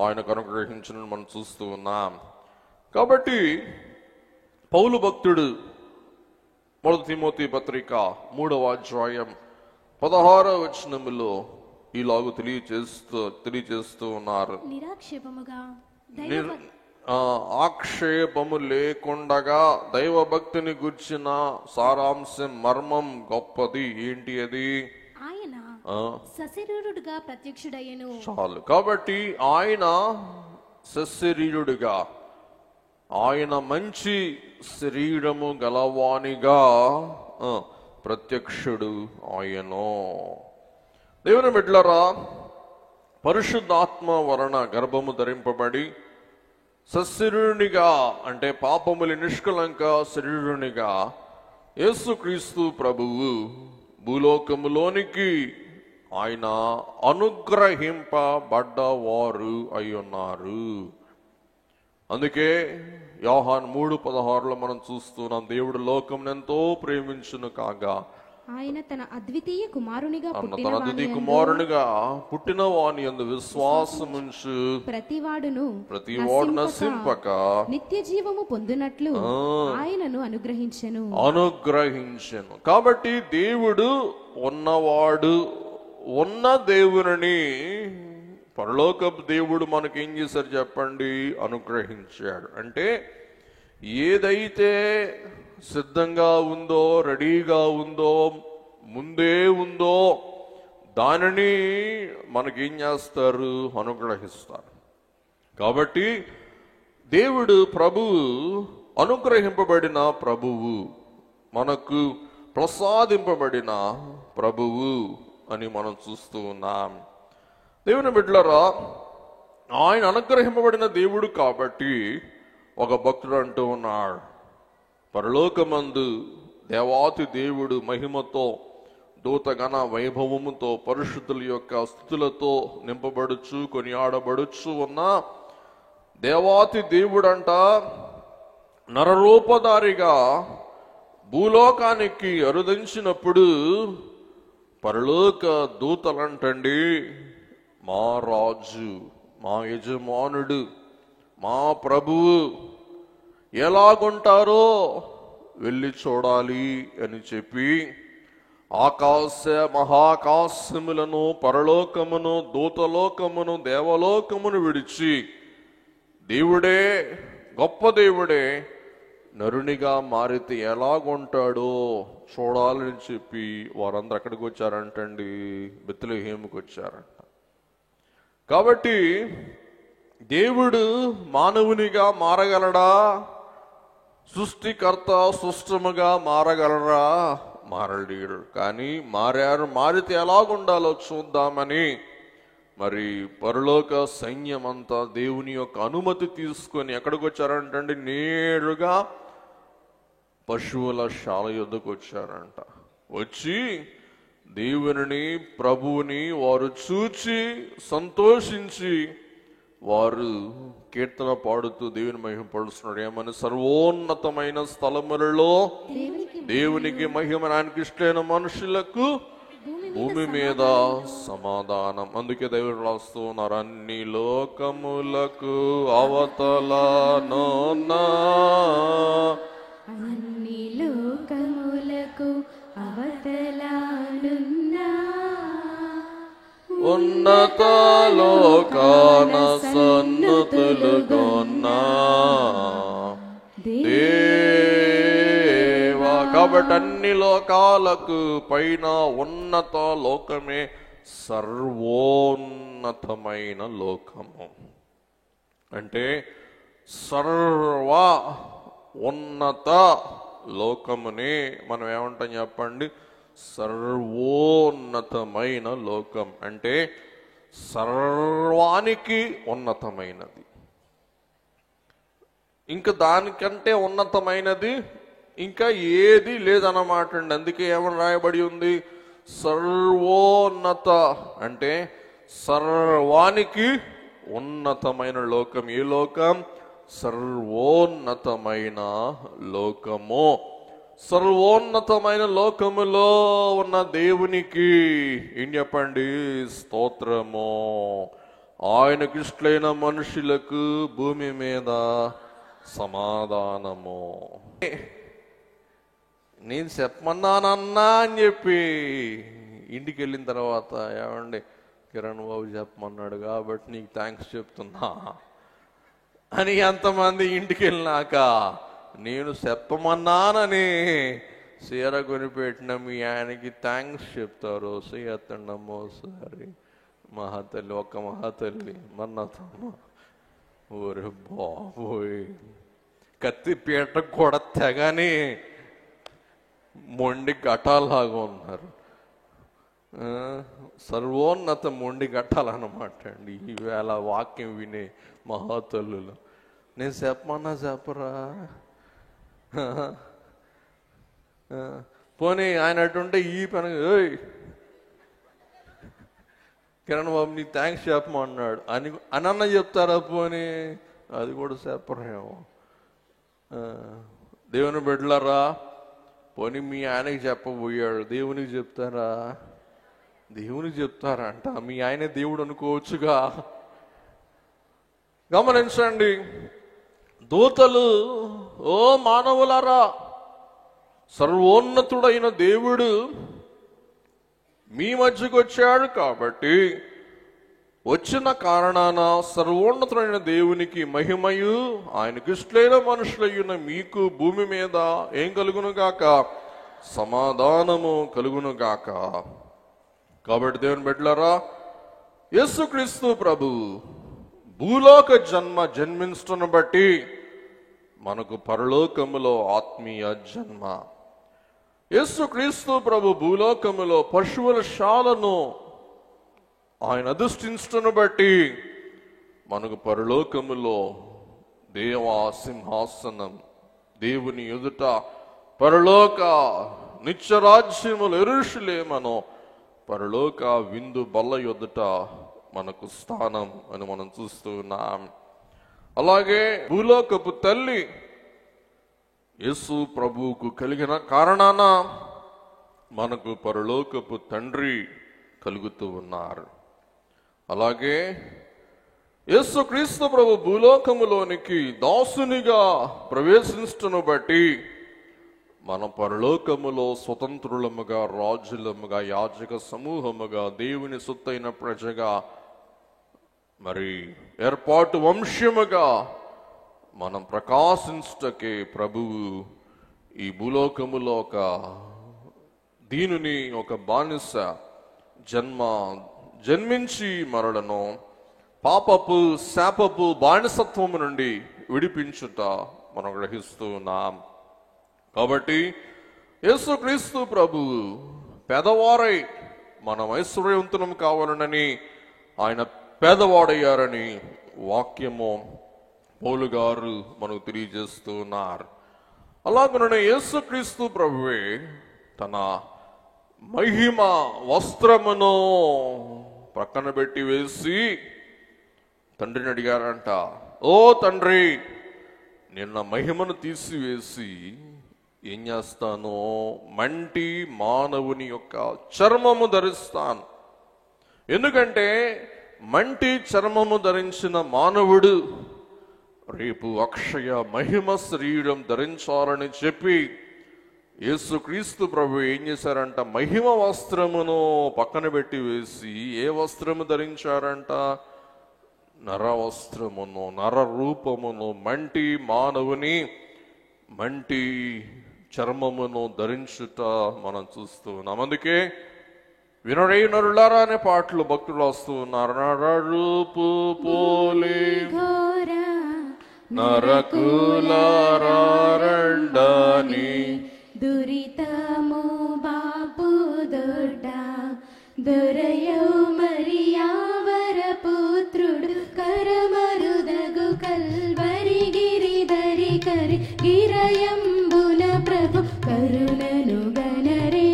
ఆయనకు అనుగ్రహించిన మనం చూస్తూ ఉన్నాం. కాబట్టి పౌలు భక్తుడు 1 తిమోతి పత్రిక 3:16 ఇలాగూ తెలియచేస్తూ ఉన్నారు, ఆక్షేపము లేకుండగా దైవ భక్తిని గుర్చిన సారాంశం, మర్మం గొప్పది. ఏంటి అది? ఆయన సశరీరుడుగా ప్రత్యక్షుడయ్యెను. చాలు. కాబట్టి ఆయన సశరీరుడుగా, ఆయన మంచి శరీరము గలవానిగా ప్రత్యక్షుడు ఆయనో. దేవుని బిడ్డలారా, పరిశుద్ధాత్మ వలన గర్భము ధరింపబడి సశరీరునిగా అంటే పాపములు నిష్కలంక శరీరునిగా యేసుక్రీస్తు ప్రభువు భూలోకములోనికి ఆయన అనుగ్రహింపబడ్డవారు అయి ఉన్నారు. అందుకే యోహాను 3:16 మనం చూస్తున్నాం, దేవుడు లోకం ఎంతో ప్రేమించును కాగా ఆయన తన అద్వితీయ కుమారునిగా తన అద్వితీయ కుమారునిగా పుట్టిన వాని యందు విశ్వాసముంచు ప్రతివాడు నశింపక నిత్య జీవము పొందునట్లు ఆయనను అనుగ్రహించెను. కాబట్టి దేవుడు ఉన్నవాడు, ఉన్న దేవుని పరలోకపు దేవుడు మనకేం చేశారు చెప్పండి? అనుగ్రహించాడు. అంటే ఏదైతే సిద్ధంగా ఉందో, రెడీగా ఉందో, ముందే ఉందో దానిని మనకేం చేస్తారు? అనుగ్రహిస్తారు. కాబట్టి దేవుడు ప్రభువు, అనుగ్రహింపబడిన ప్రభువు, మనకు ప్రసాదింపబడిన ప్రభువు అని మనం చూస్తూ ఉన్నాం. దేవుని బిడ్డలారా, ఆయన అనుగ్రహింపబడిన దేవుడు కాబట్టి ఒక భక్తుడు అంటూ ఉన్నాడు, పరలోకమందు దేవాతి దేవుడు మహిమతో, దూతగణ వైభవముతో, పరిశుద్ధుల యొక్క స్తుతులతో నింపబడుచు కొనియాడబడుచు ఉన్న దేవాతి దేవుడంట నరరూపధారిగా భూలోకానికి అరుదించినప్పుడు పరలోక దూతలంటండి, మా రాజు, మా యజమానుడు, మా ప్రభువు ఎలాగుంటారో వెళ్ళి చూడాలి అని చెప్పి మహాకాశములను, పరలోకమును, దూతలోకమును, దేవలోకమును విడిచి దేవుడే, గొప్ప దేవుడే నరునిగా మారితే ఎలాగుంటాడో చూడాలని చెప్పి వారందరూ ఎక్కడికి వచ్చారంటండి? బెత్లెహేముకి వచ్చారంట. కాబట్టి దేవుడు మానవునిగా మారగలడా? సృష్టికర్త సృష్టముగా మారగలరా? మారలేడు. కానీ మారితే ఎలాగుండాలో చూద్దామని మరి పరలోక సైన్యం అంతా దేవుని యొక్క అనుమతి తీసుకొని ఎక్కడికి వచ్చారంటండి? నేరుగా పశువుల శాల యొద్దకు వచ్చారంట. వచ్చి దేవుని, ప్రభువుని వారు చూచి సంతోషించి వారు కీర్తన పాడుతూ దేవుని మహిమ పడుతున్నాడు. ఏమని? సర్వోన్నతమైన స్థలములలో దేవునికి మహిమ, ఆయనకి ఇష్టమైన మనుషులకు భూమి మీద సమాధానం. అందుకే దేవుడు రాస్తూ ఉన్నారు, అన్ని లోకములకు అవతలనున్నా, అన్ని లోకములకు అవతలనున్నా, ఉన్నత లోకాన సన్నుతులుగొన్నా దేవా. కాబట్టి అన్ని లోకాలకు పైన ఉన్నత లోకమే సర్వోన్నతమైన లోకము. అంటే సర్వ ఉన్నత లోకముని మనం ఏమంటాం చెప్పండి? సర్వోన్నతమైన లోకం. అంటే సర్వానికి ఉన్నతమైనది, ఇంకా దానికంటే ఉన్నతమైనది ఇంకా ఏది లేదన్నమాట అండి. అందుకే ఏమని రాయబడి ఉంది? సర్వోన్నత అంటే సర్వానికి ఉన్నతమైన లోకం. ఏ లోకం? సర్వోన్నతమైన లోకము. సర్వోన్నతమైన లోకములో ఉన్న దేవునికి ఏం చెప్పండి? స్తోత్రము. ఆయనకి ఇష్టమైన మనుషులకు భూమి మీద సమాధానము. నేను చెప్పమన్నానన్నా అని చెప్పి ఇంటికి వెళ్ళిన తర్వాత, ఏమండి కిరణ్ బాబు చెప్పమన్నాడు కాబట్టి నీకు థ్యాంక్స్ చెప్తున్నా అని ఎంతమంది ఇంటికి వెళ్ళినాక నేను చెప్పమన్నానని చీర కొనిపెట్టిన మీ ఆయనకి థ్యాంక్స్ చెప్తారు? చేయత్తండమ్మో సారి మహాతల్లి, ఒక్క మహాతల్లి మన్నతమ్మ. ఓరే బాబోయ్, కత్తిపీట కూడా తెగని మొండి ఘటాలాగా ఉన్నారు. సర్వోన్నత మొండి ఘటాలన్నమాట అండి ఈవేళ వాక్యం వినే మహాతల్లులు. నేను చెప్పమన్నా చెప్పరా? పోనీ ఆయన అటుంటే ఈ పని, ఏయ్ కిరణ్ బాబు నీ థ్యాంక్స్ చెప్పమన్నాడు అన్న చెప్తారా? పోనీ అది కూడా చెప్పరేమో. దేవుని బిడ్డలారా, పోనీ మీ ఆయనకి చెప్పబోయాడు, దేవునికి చెప్తారా? దేవునికి చెప్తారంట. మీ ఆయనే దేవుడు అనుకోవచ్చుగా. గమనించండి, దూతలు, ఓ మానవులారా, సర్వోన్నతుడైన దేవుడు మీ మధ్యకు వచ్చాడు కాబట్టి వచ్చిన కారణాన సర్వోన్నతుడైన దేవునికి మహిమయు ఆయనకి ఇష్టమైన మనుషులయ్యున్న మీకు భూమి మీద ఏం కలుగును గాక? సమాధానము కలుగును గాక. కాబట్టి దేవుని బిడ్డలారా, యేసుక్రీస్తు ప్రభు భూలోక జన్మించటను బట్టి మనకు పరలోకములో ఆత్మీయ జన్మ. యేసుక్రీస్తు ప్రభు భూలోకములో పశువుల శాలను ఆయన అధిష్ఠించటను బట్టి మనకు పరలోకములో దేవా సింహాసనం, దేవుని ఎదుట పరలోక నిత్యరాజ్యములు యెరూషలేమును పరలోక విందు బల్ల ఎదుట మనకు స్థానం అని మనం చూస్తూ ఉన్నాం. అలాగే భూలోకపు తల్లి యేసు ప్రభువుకు కలిగిన కారణాన మనకు పరలోకపు తండ్రి కలుగుతూ ఉన్నారు. అలాగే యేసుక్రీస్తు ప్రభు భూలోకములోనికి దాసునిగా ప్రవేశించటను బట్టి మన పరలోకములో స్వతంత్రులముగా, రాజులముగా, యాజక సమూహముగా, దేవుని సొత్తైన ప్రజగా, మరి ఏర్పాటు వంశముగా మనం ప్రకాశించుటకే ప్రభువు ఈ భూలోకములో ఒక దీనుని, ఒక బానిస జన్మించి మరలను పాపపు శాపపు బానిసత్వము నుండి విడిపించుట మనం గ్రహిస్తూ ఉన్నాం. కాబట్టి యేసుక్రీస్తు ప్రభువు పేదవారై మనం ఐశ్వర్యవంతులం కావాలనని ఆయన పేదవాడయ్యారని వాక్యము పౌలు గారు మనకు తెలియజేస్తూ ఉన్నారు. అలాగనే యేసుక్రీస్తు ప్రభువే తన మహిమ వస్త్రమును ప్రక్కన పెట్టి వేసి తండ్రిని అడిగారంట, ఓ తండ్రి, నిన్న మహిమను తీసివేసి ఏం చేస్తాను? మంటి మానవుని యొక్క చర్మము ధరిస్తాను. ఎందుకంటే మంటి చర్మము ధరించిన మానవుడు రేపు అక్షయ మహిమ శరీరం ధరించాలని చెప్పి యేసుక్రీస్తు ప్రభు ఏం చేశారంట? మహిమ వస్త్రమును పక్కన పెట్టి వేసి ఏ వస్త్రము ధరించారంట? నర వస్త్రమును, నర రూపమును, మంటి మానవుని మంటి చర్మమును ధరించుట మనం చూస్తూ ఉన్నాం. అందుకే వినరే నరులారా అనే పాటలు భక్తులు వస్తూ ఉన్నారు. నరరూపు పోలే నరకులారండని దురితము బాపు దొడ్డ దొరయౌ మరియావర పుత్రుడు కరమరుదగు కల్వరి గిరిధరి కరి గిరయంబున ప్రభు కరుణను గనరే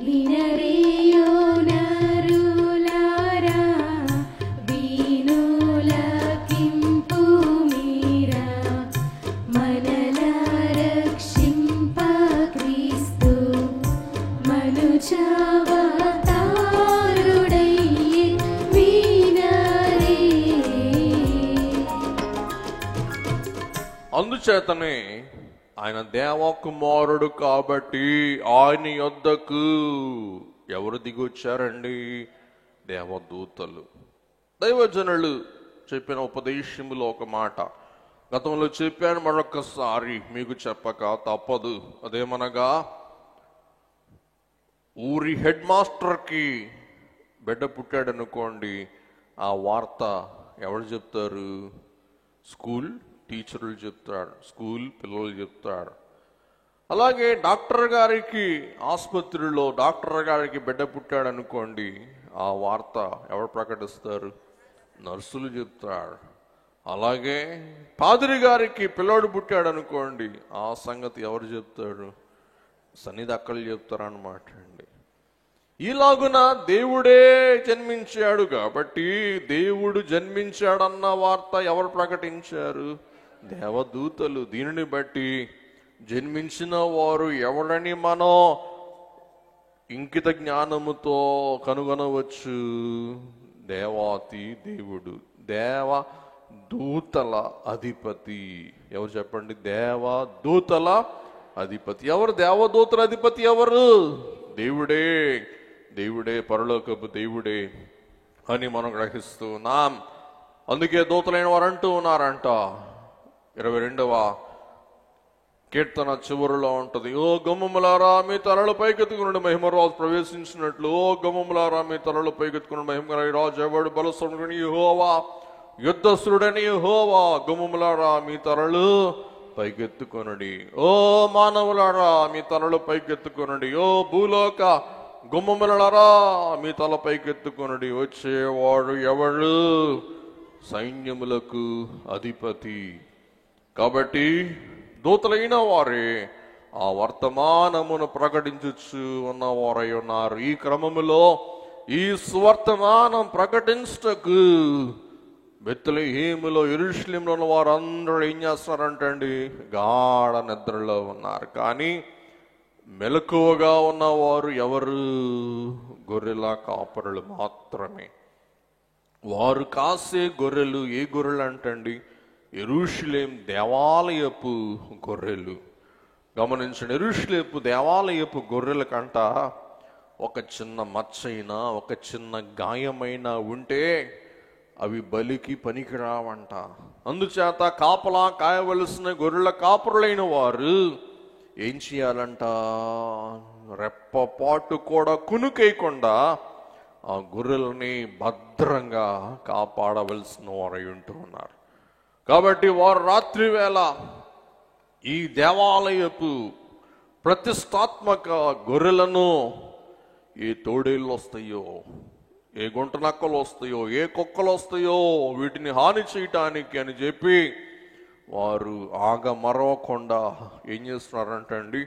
గినరేయో నరులారా వీణులకింపు మీరా మనల రక్షింప క్రీస్తు మనుజావతారుడయ్యే వీణరే. అందుచేతనే ఆయన దేవకుమారుడు కాబట్టి ఆయన యొద్దకు ఎవరు దిగొచ్చారండి? దేవదూతలు. దైవజనులు చెప్పిన ఉపదేశములో ఒక మాట గతంలో చెప్పాను, మరొకసారి మీకు చెప్పక తప్పదు. అదేమనగా, ఊరి హెడ్ మాస్టర్కి బిడ్డ పుట్టాడు అనుకోండి, ఆ వార్త ఎవరు చెప్తారు? స్కూల్ టీచర్లు చెప్తారు, స్కూల్ పిల్లలు చెప్తారు. అలాగే డాక్టర్ గారికి ఆసుపత్రిలో డాక్టర్ గారికి బిడ్డ పుట్టాడు అనుకోండి, ఆ వార్త ఎవరు ప్రకటిస్తారు? నర్సులు చెప్తారు. అలాగే పాదిరి గారికి పిల్లోడు పుట్టాడు అనుకోండి, ఆ సంగతి ఎవరు చెప్తాడు? సన్నిధి అక్కలు చెప్తారన్నమాట అండి. ఇలాగున దేవుడే జన్మించాడు కాబట్టి, దేవుడు జన్మించాడన్న వార్త ఎవరు ప్రకటించారు? దేవదూతలు. దీనిని బట్టి జన్మించిన వారు ఎవరని మనం ఇంకిత జ్ఞానముతో కనుగొనవచ్చు. దేవాతి దేవుడు, దేవ దూతల అధిపతి. ఎవరు చెప్పండి? దేవదూతల అధిపతి. ఎవరు దేవదూతల అధిపతి? ఎవరు? దేవుడే. దేవుడే, పరలోకపు దేవుడే అని మనం గ్రహిస్తున్నాం. అందుకే దూతలైన వారు అంటూ ఉన్నారంట, 22వ కీర్తన చివరిలో ఉంటది, ఓ గమ్మములారా మీ తలలు పైకెత్తుకున్న మహిమరాజు ప్రవేశించినట్లు, ఓ గమ్మములారా మీ తలలు పైకెత్తుకున్న మహిమ రాజు ఎవడు? బలస్తుడని యెహోవా, యుద్ధస్తుడని యెహోవా. గమ్మములారా మీ తలలు పైకెత్తుకొనడి. ఓ మానవులారా మీ తలలు పైకెత్తుకొనడి. ఓ భూలోక గుమ్మములారా మీ తల పైకెత్తుకొనడి. వచ్చేవాడు ఎవడు? సైన్యములకు అధిపతి. కాబట్టి దూతలైన వారే ఆ వర్తమానమును ప్రకటించుచు ఉన్నవారై ఉన్నారు. ఈ క్రమములో ఈ సువర్తమానం ప్రకటించటకు బెత్లెహేములో, యెరూషలేములో ఉన్న వారందరూ ఏం చేస్తున్నారంటండి? గాఢ నిద్రలో ఉన్నారు. కానీ మెలకువగా ఉన్నవారు ఎవరు? గొర్రెల కాపరులు మాత్రమే. వారు కాసే గొర్రెలు ఏ గొర్రెలు అంటండి? యెరూషలేం దేవాలయపు గొర్రెలు. గమనించండి, యెరూషలేము దేవాలయపు గొర్రెల కంట ఒక చిన్న మచ్చైనా, ఒక చిన్న గాయమైనా ఉంటే అవి బలికి పనికిరావంట. అందుచేత కాపలా కాయవలసిన గొర్రెల కాపరులైన వారు ఏం చేయాలంట? రెప్పపాటు కూడా కునుకేయకుండా ఆ గొర్రెలని భద్రంగా కాపాడవలసిన వారై ఉంటూ ఉన్నారు. కాబట్టి వారు రాత్రి వేళ ఈ దేవాలయపు ప్రతిష్టాత్మక గొర్రెలను, ఏ తోడేళ్ళు వస్తాయో, ఏ గుంట నక్కలు వస్తాయో, ఏ కుక్కలు వస్తాయో వీటిని హాని చేయటానికి అని చెప్పి వారు మరవకుండా ఏం చేస్తున్నారంటండి?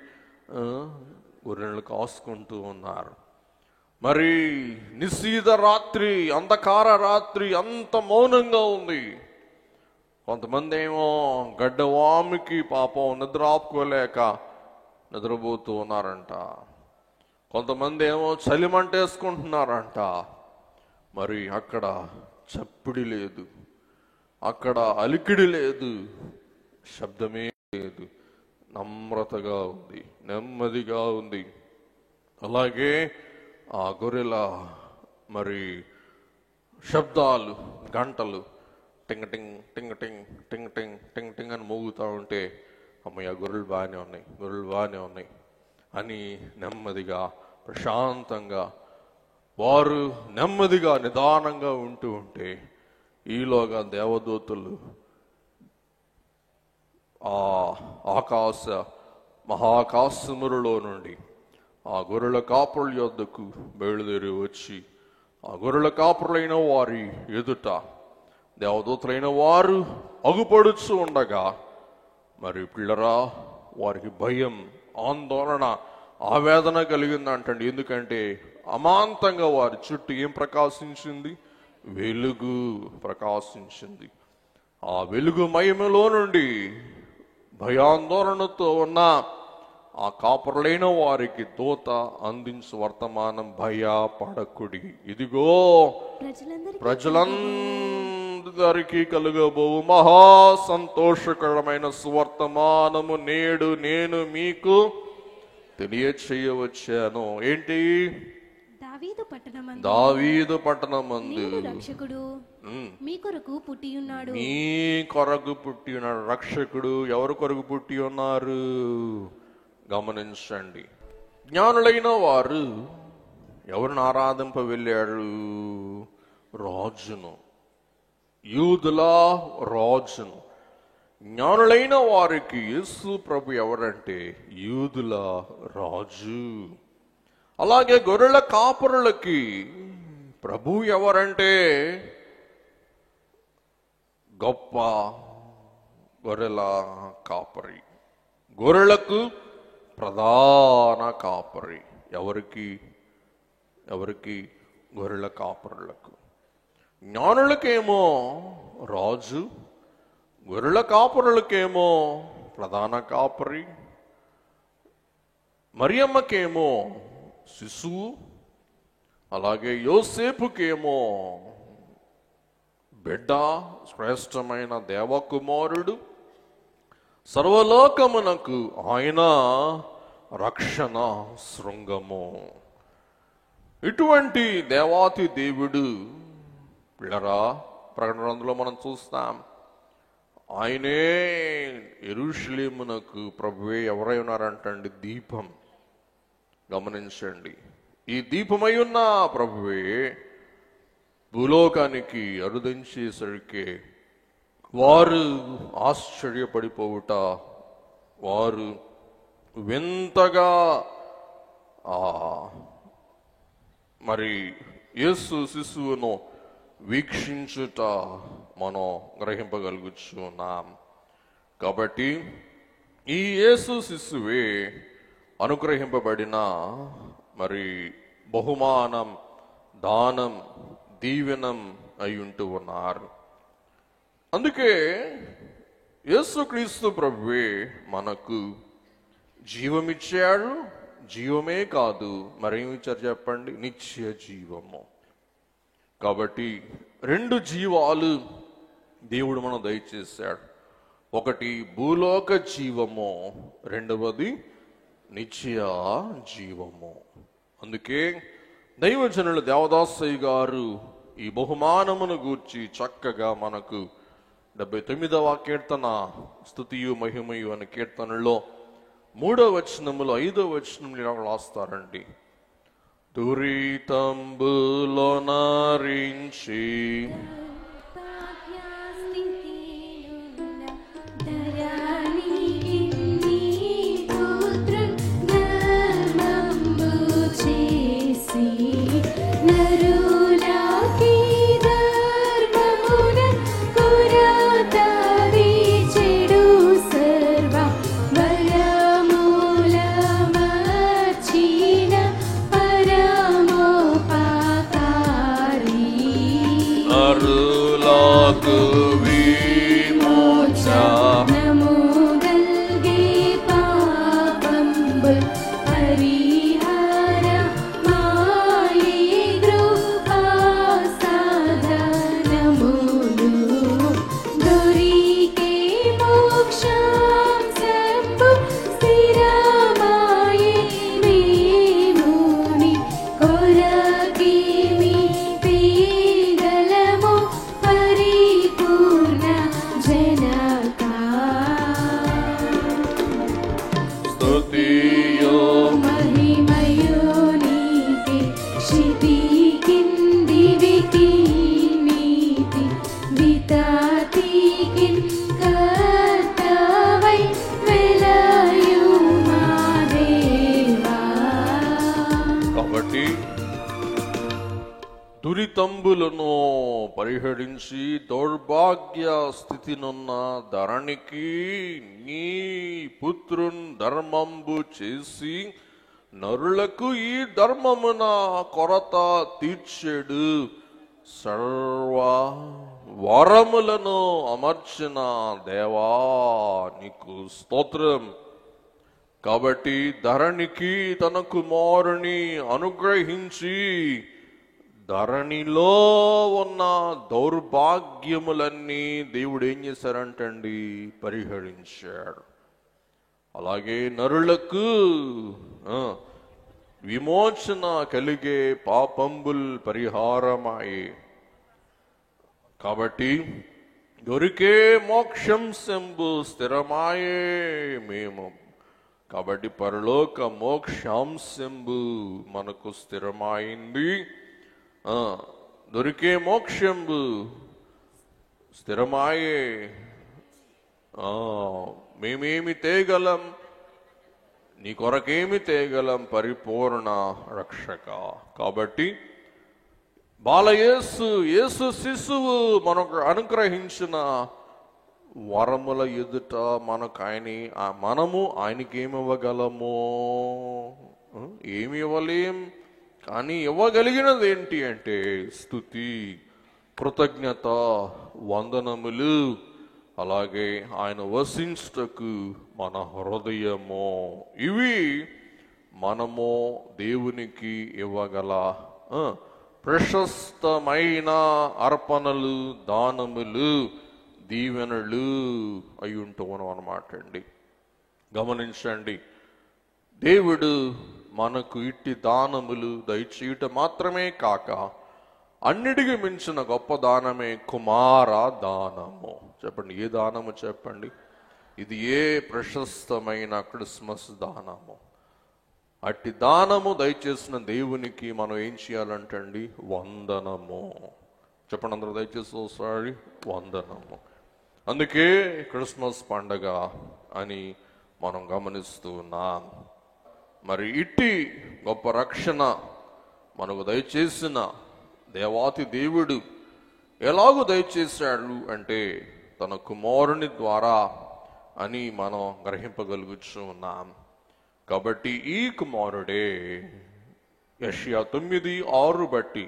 గొర్రెలను కాసుకుంటూ ఉన్నారు. మరి నిశీధ రాత్రి, అంధకార రాత్రి అంత మౌనంగా ఉంది. కొంతమంది ఏమో గడ్డవామికి పాపం నిద్ర ఆపుకోలేక నిద్రపోతూ ఉన్నారంట. కొంతమంది ఏమో చలిమంటేసుకుంటున్నారంట. మరి అక్కడ చప్పిడి లేదు, అక్కడ అలికిడి లేదు, శబ్దమే లేదు, నమ్రతగా ఉంది, నెమ్మదిగా ఉంది. అలాగే ఆ గొర్రెల మరి శబ్దాలు, గంటలు టింగ్ టింగ్ టింగ్ టింగ్ టింగ్ టింగ్ టింగ్ టింగ్ అని మోగుతూ ఉంటే, అమ్మయ్య గొర్రెలు బాగానే ఉన్నాయి, గొర్రెలు బాగానే ఉన్నాయి అని నెమ్మదిగా ప్రశాంతంగా వారు నెమ్మదిగా నిదానంగా ఉంటూ ఉంటే, ఈలోగా దేవదూతలు ఆ మహాకాశములో నుండి ఆ గొర్రెల కాపురుల యొద్దకు బయలుదేరి వచ్చి, ఆ గొర్రెల కాపురులైన వారి ఎదుట దేవదూతలైన వారు అగుపడుచు ఉండగా, మరి పిల్లరా వారికి భయం, ఆందోళన, ఆవేదన కలిగిందంటండి. ఎందుకంటే అమాంతంగా వారి చుట్టూ ఏం ప్రకాశించింది? వెలుగు ప్రకాశించింది. ఆ వెలుగు మహిమలో నుండి భయాందోళనతో ఉన్న ఆ కాపురులైన వారికి దూత అందించు వర్తమానం, భయపడకుడి, ఇదిగో ప్రజలందరికీ కలుగబోవు మహా సంతోషకరమైన సువర్తమానము నేడు నేను మీకు తెలియచేయవచ్చాను. ఏంటి? దావీదు పట్టణమందు రక్షకుడు మీ కొరకు పుట్టి ఉన్నాడు. మీ కొరకు పుట్టి ఉన్నాడు రక్షకుడు. ఎవరు కొరకు పుట్టి ఉన్నారు? గమనించండి. జ్ఞానులైన వారు ఎవరిని ఆరాధింప వెళ్ళారు? రాజును, యూదుల రాజును. జ్ఞానులైన వారికి యేసు ప్రభు ఎవరంటే యూదుల రాజు. అలాగే గొర్రెల కాపురులకి ప్రభు ఎవరంటే గొప్ప గొర్రెల కాపరి, గొర్రెలకు ప్రధాన కాపరి. ఎవరికి? గొర్రెల కాపరులకు. జ్ఞానులకేమో రాజు, గొర్రెల కాపరులకేమో ప్రధాన కాపరి, మరియమ్మకేమో శిశువు, అలాగే యోసేపుకేమో బిడ్డ, శ్రేష్టమైన దేవకుమారుడు, సర్వలోకమునకు ఆయన రక్షణ శృంగము. ఇటువంటి దేవాతి దేవుడు పిల్లరా, ప్రకటన గ్రంథంలో మనం చూస్తాం, ఆయనే యెరూషలేమునకు ప్రభువే ఎవరై ఉన్నారంటండి? దీపం. గమనించండి, ఈ దీపమై ఉన్న ప్రభువే భూలోకానికి అరుదించేసరికి వారు ఆశ్చర్యపడిపోవుట, వారు వింతగా మరి యేసు శిశువును వీక్షించుట మనం గ్రహింపగలుగుచున్నాం. కాబట్టి ఈ యేసు శిశువే అనుగ్రహింపబడిన మరి బహుమానం, దానం, దీవెనం అయి ఉంటూ ఉన్నారు. అందుకే యేసుక్రీస్తు ప్రభువే మనకు జీవమిచ్చాడు. జీవమే కాదు, మరేమిచ్చారు చెప్పండి? నిత్య జీవము. కాబట్టి 2 జీవాలు దేవుడు మనం దయచేశాడు. ఒకటి భూలోక జీవము, రెండవది నిత్య జీవము. అందుకే దైవజనులు దేవదాసయ్య గారు ఈ బహుమానమును గూర్చి చక్కగా మనకు 79వ కీర్తన స్తుతియు మహిమయు అనే కీర్తనలో 3వ వచనములో 5వ వచనంలో రాస్తారండి, దురితంబులో నరించి దురితంబులను పరిహరించి దౌర్భాగ్య స్థితినున్న ధరణికి నీ పుత్రున్ ధర్మంబు చేసి నరులకు ఈ ధర్మమున కొరత తీర్చెడు, సర్వ వరములను అమర్చిన దేవా నీకు స్తోత్రం. కాబట్టి ధరణికి తన కుమారుని అనుగ్రహించి ధరణిలో ఉన్న దౌర్భాగ్యములన్నీ దేవుడు ఏం చేశారంటండి? పరిహరించాడు. అలాగే నరులకు విమోచన కలిగే పాపంబుల్ పరిహారమాయే. కాబట్టి దొరికే మోక్షం శంభు స్థిరమాయే మేము. కాబట్టి పరలోక మోక్షాంశంబు మనకు స్థిరమైంది. దొరికే మోక్షంబు స్థిరమాయే. మేమేమి తేగలం? నీ కొరకేమి తేగలం? పరిపూర్ణ రక్షక. కాబట్టి బాలయేసు యేసు శిశువు మనకు అనుగ్రహించిన వరముల ఎదుట మనము ఆయనకి ఏమి ఇవ్వగలము? ఏమి ఇవ్వలేం. కానీ ఇవ్వగలిగినది ఏంటి అంటే స్తుతి, కృతజ్ఞత, వందనములు, అలాగే ఆయన వసించుటకు మన హృదయము. ఇవి మనము దేవునికి ఇవ్వగల ప్రశస్తమైన అర్పణలు, దానములు, దీవెనలు అయి ఉంటాం అన్నమాట అండి. గమనించండి, దేవుడు మనకు ఇట్టి దానములు దయచేయుట మాత్రమే కాక అన్నిటికీ మించిన గొప్ప దానమే కుమార దానము. చెప్పండి, ఏ దానము చెప్పండి? ఇది ఏ ప్రశస్తమైన క్రిస్మస్ దానము. అట్టి దానము దయచేసిన దేవునికి మనం ఏం చేయాలంటండి? వందనము. చెప్పండి అందరూ దయచేసి ఒకసారి, వందనము. అందుకే క్రిస్మస్ పండగ అని మనం గమనిస్తూ ఉన్నాం. మరి ఇట్టి గొప్ప రక్షణ మనకు దయచేసిన దేవాతి దేవుడు ఎలాగూ దయచేశాడు అంటే తన కుమారుని ద్వారా అని మనం గ్రహింపగలుగుతూ ఉన్నాం. కాబట్టి ఈ కుమారుడే యెషయా 9:6 బట్టి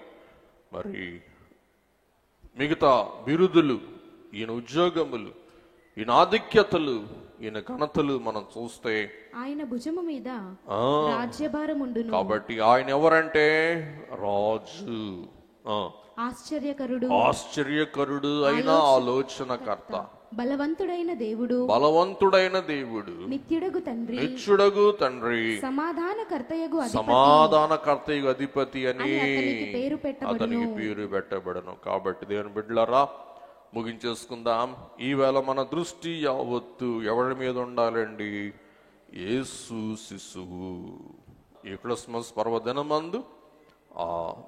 మరి మిగతా బిరుదులు, ఈయన ఉద్యోగములు, ఈయన ఆధిక్యతలు, ఈయన ఘనతలు మనం చూస్తే ఆయన భుజము మీద రాజ్యభారముండును. కాబట్టి ఆయన ఎవరంటే రాజు, ఆశ్చర్యకరుడు అయిన ఆలోచనకర్త, బలవంతుడైన దేవుడు, నిత్యుడగు తండ్రి, సమాధానకర్తయగు అధిపతి అని అతనికి పేరు పెట్టబడను. కాబట్టి దేవుని బిడ్డలారా, ముగించేసుకుందాం. ఈవేళ మన దృష్టి యావత్తు ఎవరి మీద ఉండాలండి? యేసు శిశువు. ఈ క్రిస్మస్ పర్వదినమందు ఆ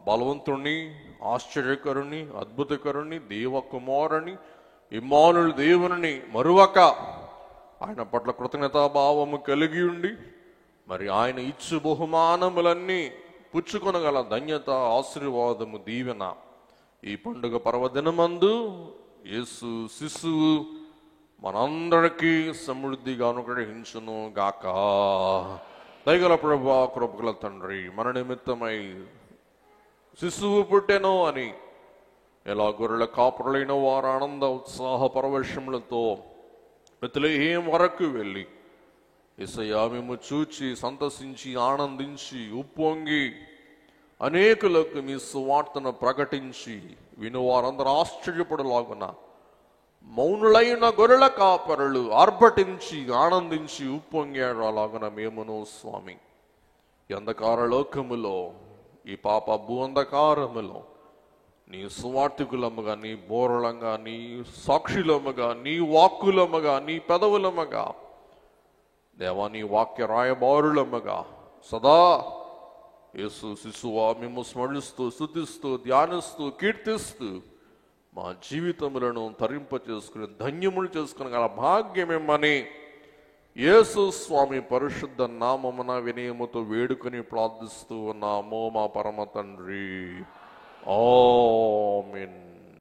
బలవంతుణ్ణి, ఆశ్చర్యకరుని, అద్భుతకరుని, దేవకుమారుని, ఇమ్మానుయేలు దేవుని మరువక ఆయన పట్ల కృతజ్ఞతాభావము కలిగి ఉండి మరి ఆయన ఇచ్చు బహుమానములన్నీ పుచ్చుకొనగల ధన్యత, ఆశీర్వాదము, దీవెన ఈ పండుగ పర్వదినమందు యేసు శిశువు మనందరికీ సమృద్ధిగా అనుగ్రహించును గాక. దయగల ప్రభువా, కృపగల తండ్రి, మన నిమిత్తమై శిశువు పుట్టెను అని ఎలా గొర్రెల కాపురులైన వారు ఆనంద ఉత్సాహ పరవశములతో బెత్లెహేము వరకు వెళ్ళి యేసయ్యా మేము చూచి సంతసించి ఆనందించి ఉప్పొంగి అనేకులకు మీ సువార్తను ప్రకటించి వినువారందరూ ఆశ్చర్యపడలాగున మౌనులైన గొర్రెల కాపరులు ఆర్భటించి ఆనందించి ఉప్పొంగారు. అలాగున మేమును స్వామి ఈ అంధకార లోకములో, ఈ పాప భూ అంధకారములో నీ సువార్తికులముగా, నీ బోరలంగా, నీ సాక్షులముగా, నీ వాక్కులముగా, నీ పెదవులముగా, దేవా నీ వాక్య రాయబారులముగా సదా యేసు శిశువా మేము స్మరిస్తూ, స్తుతిస్తూ, ధ్యానిస్తూ, కీర్తిస్తూ మా జీవితములను తరింప చేసుకుని ధన్యములు చేసుకుని గల భాగ్యమేమని యేసు స్వామి పరిశుద్ధ నామమున వినయముతో వేడుకొని ప్రార్థిస్తూ ఉన్నాము మా పరమ తండ్రి. ఆమేన్.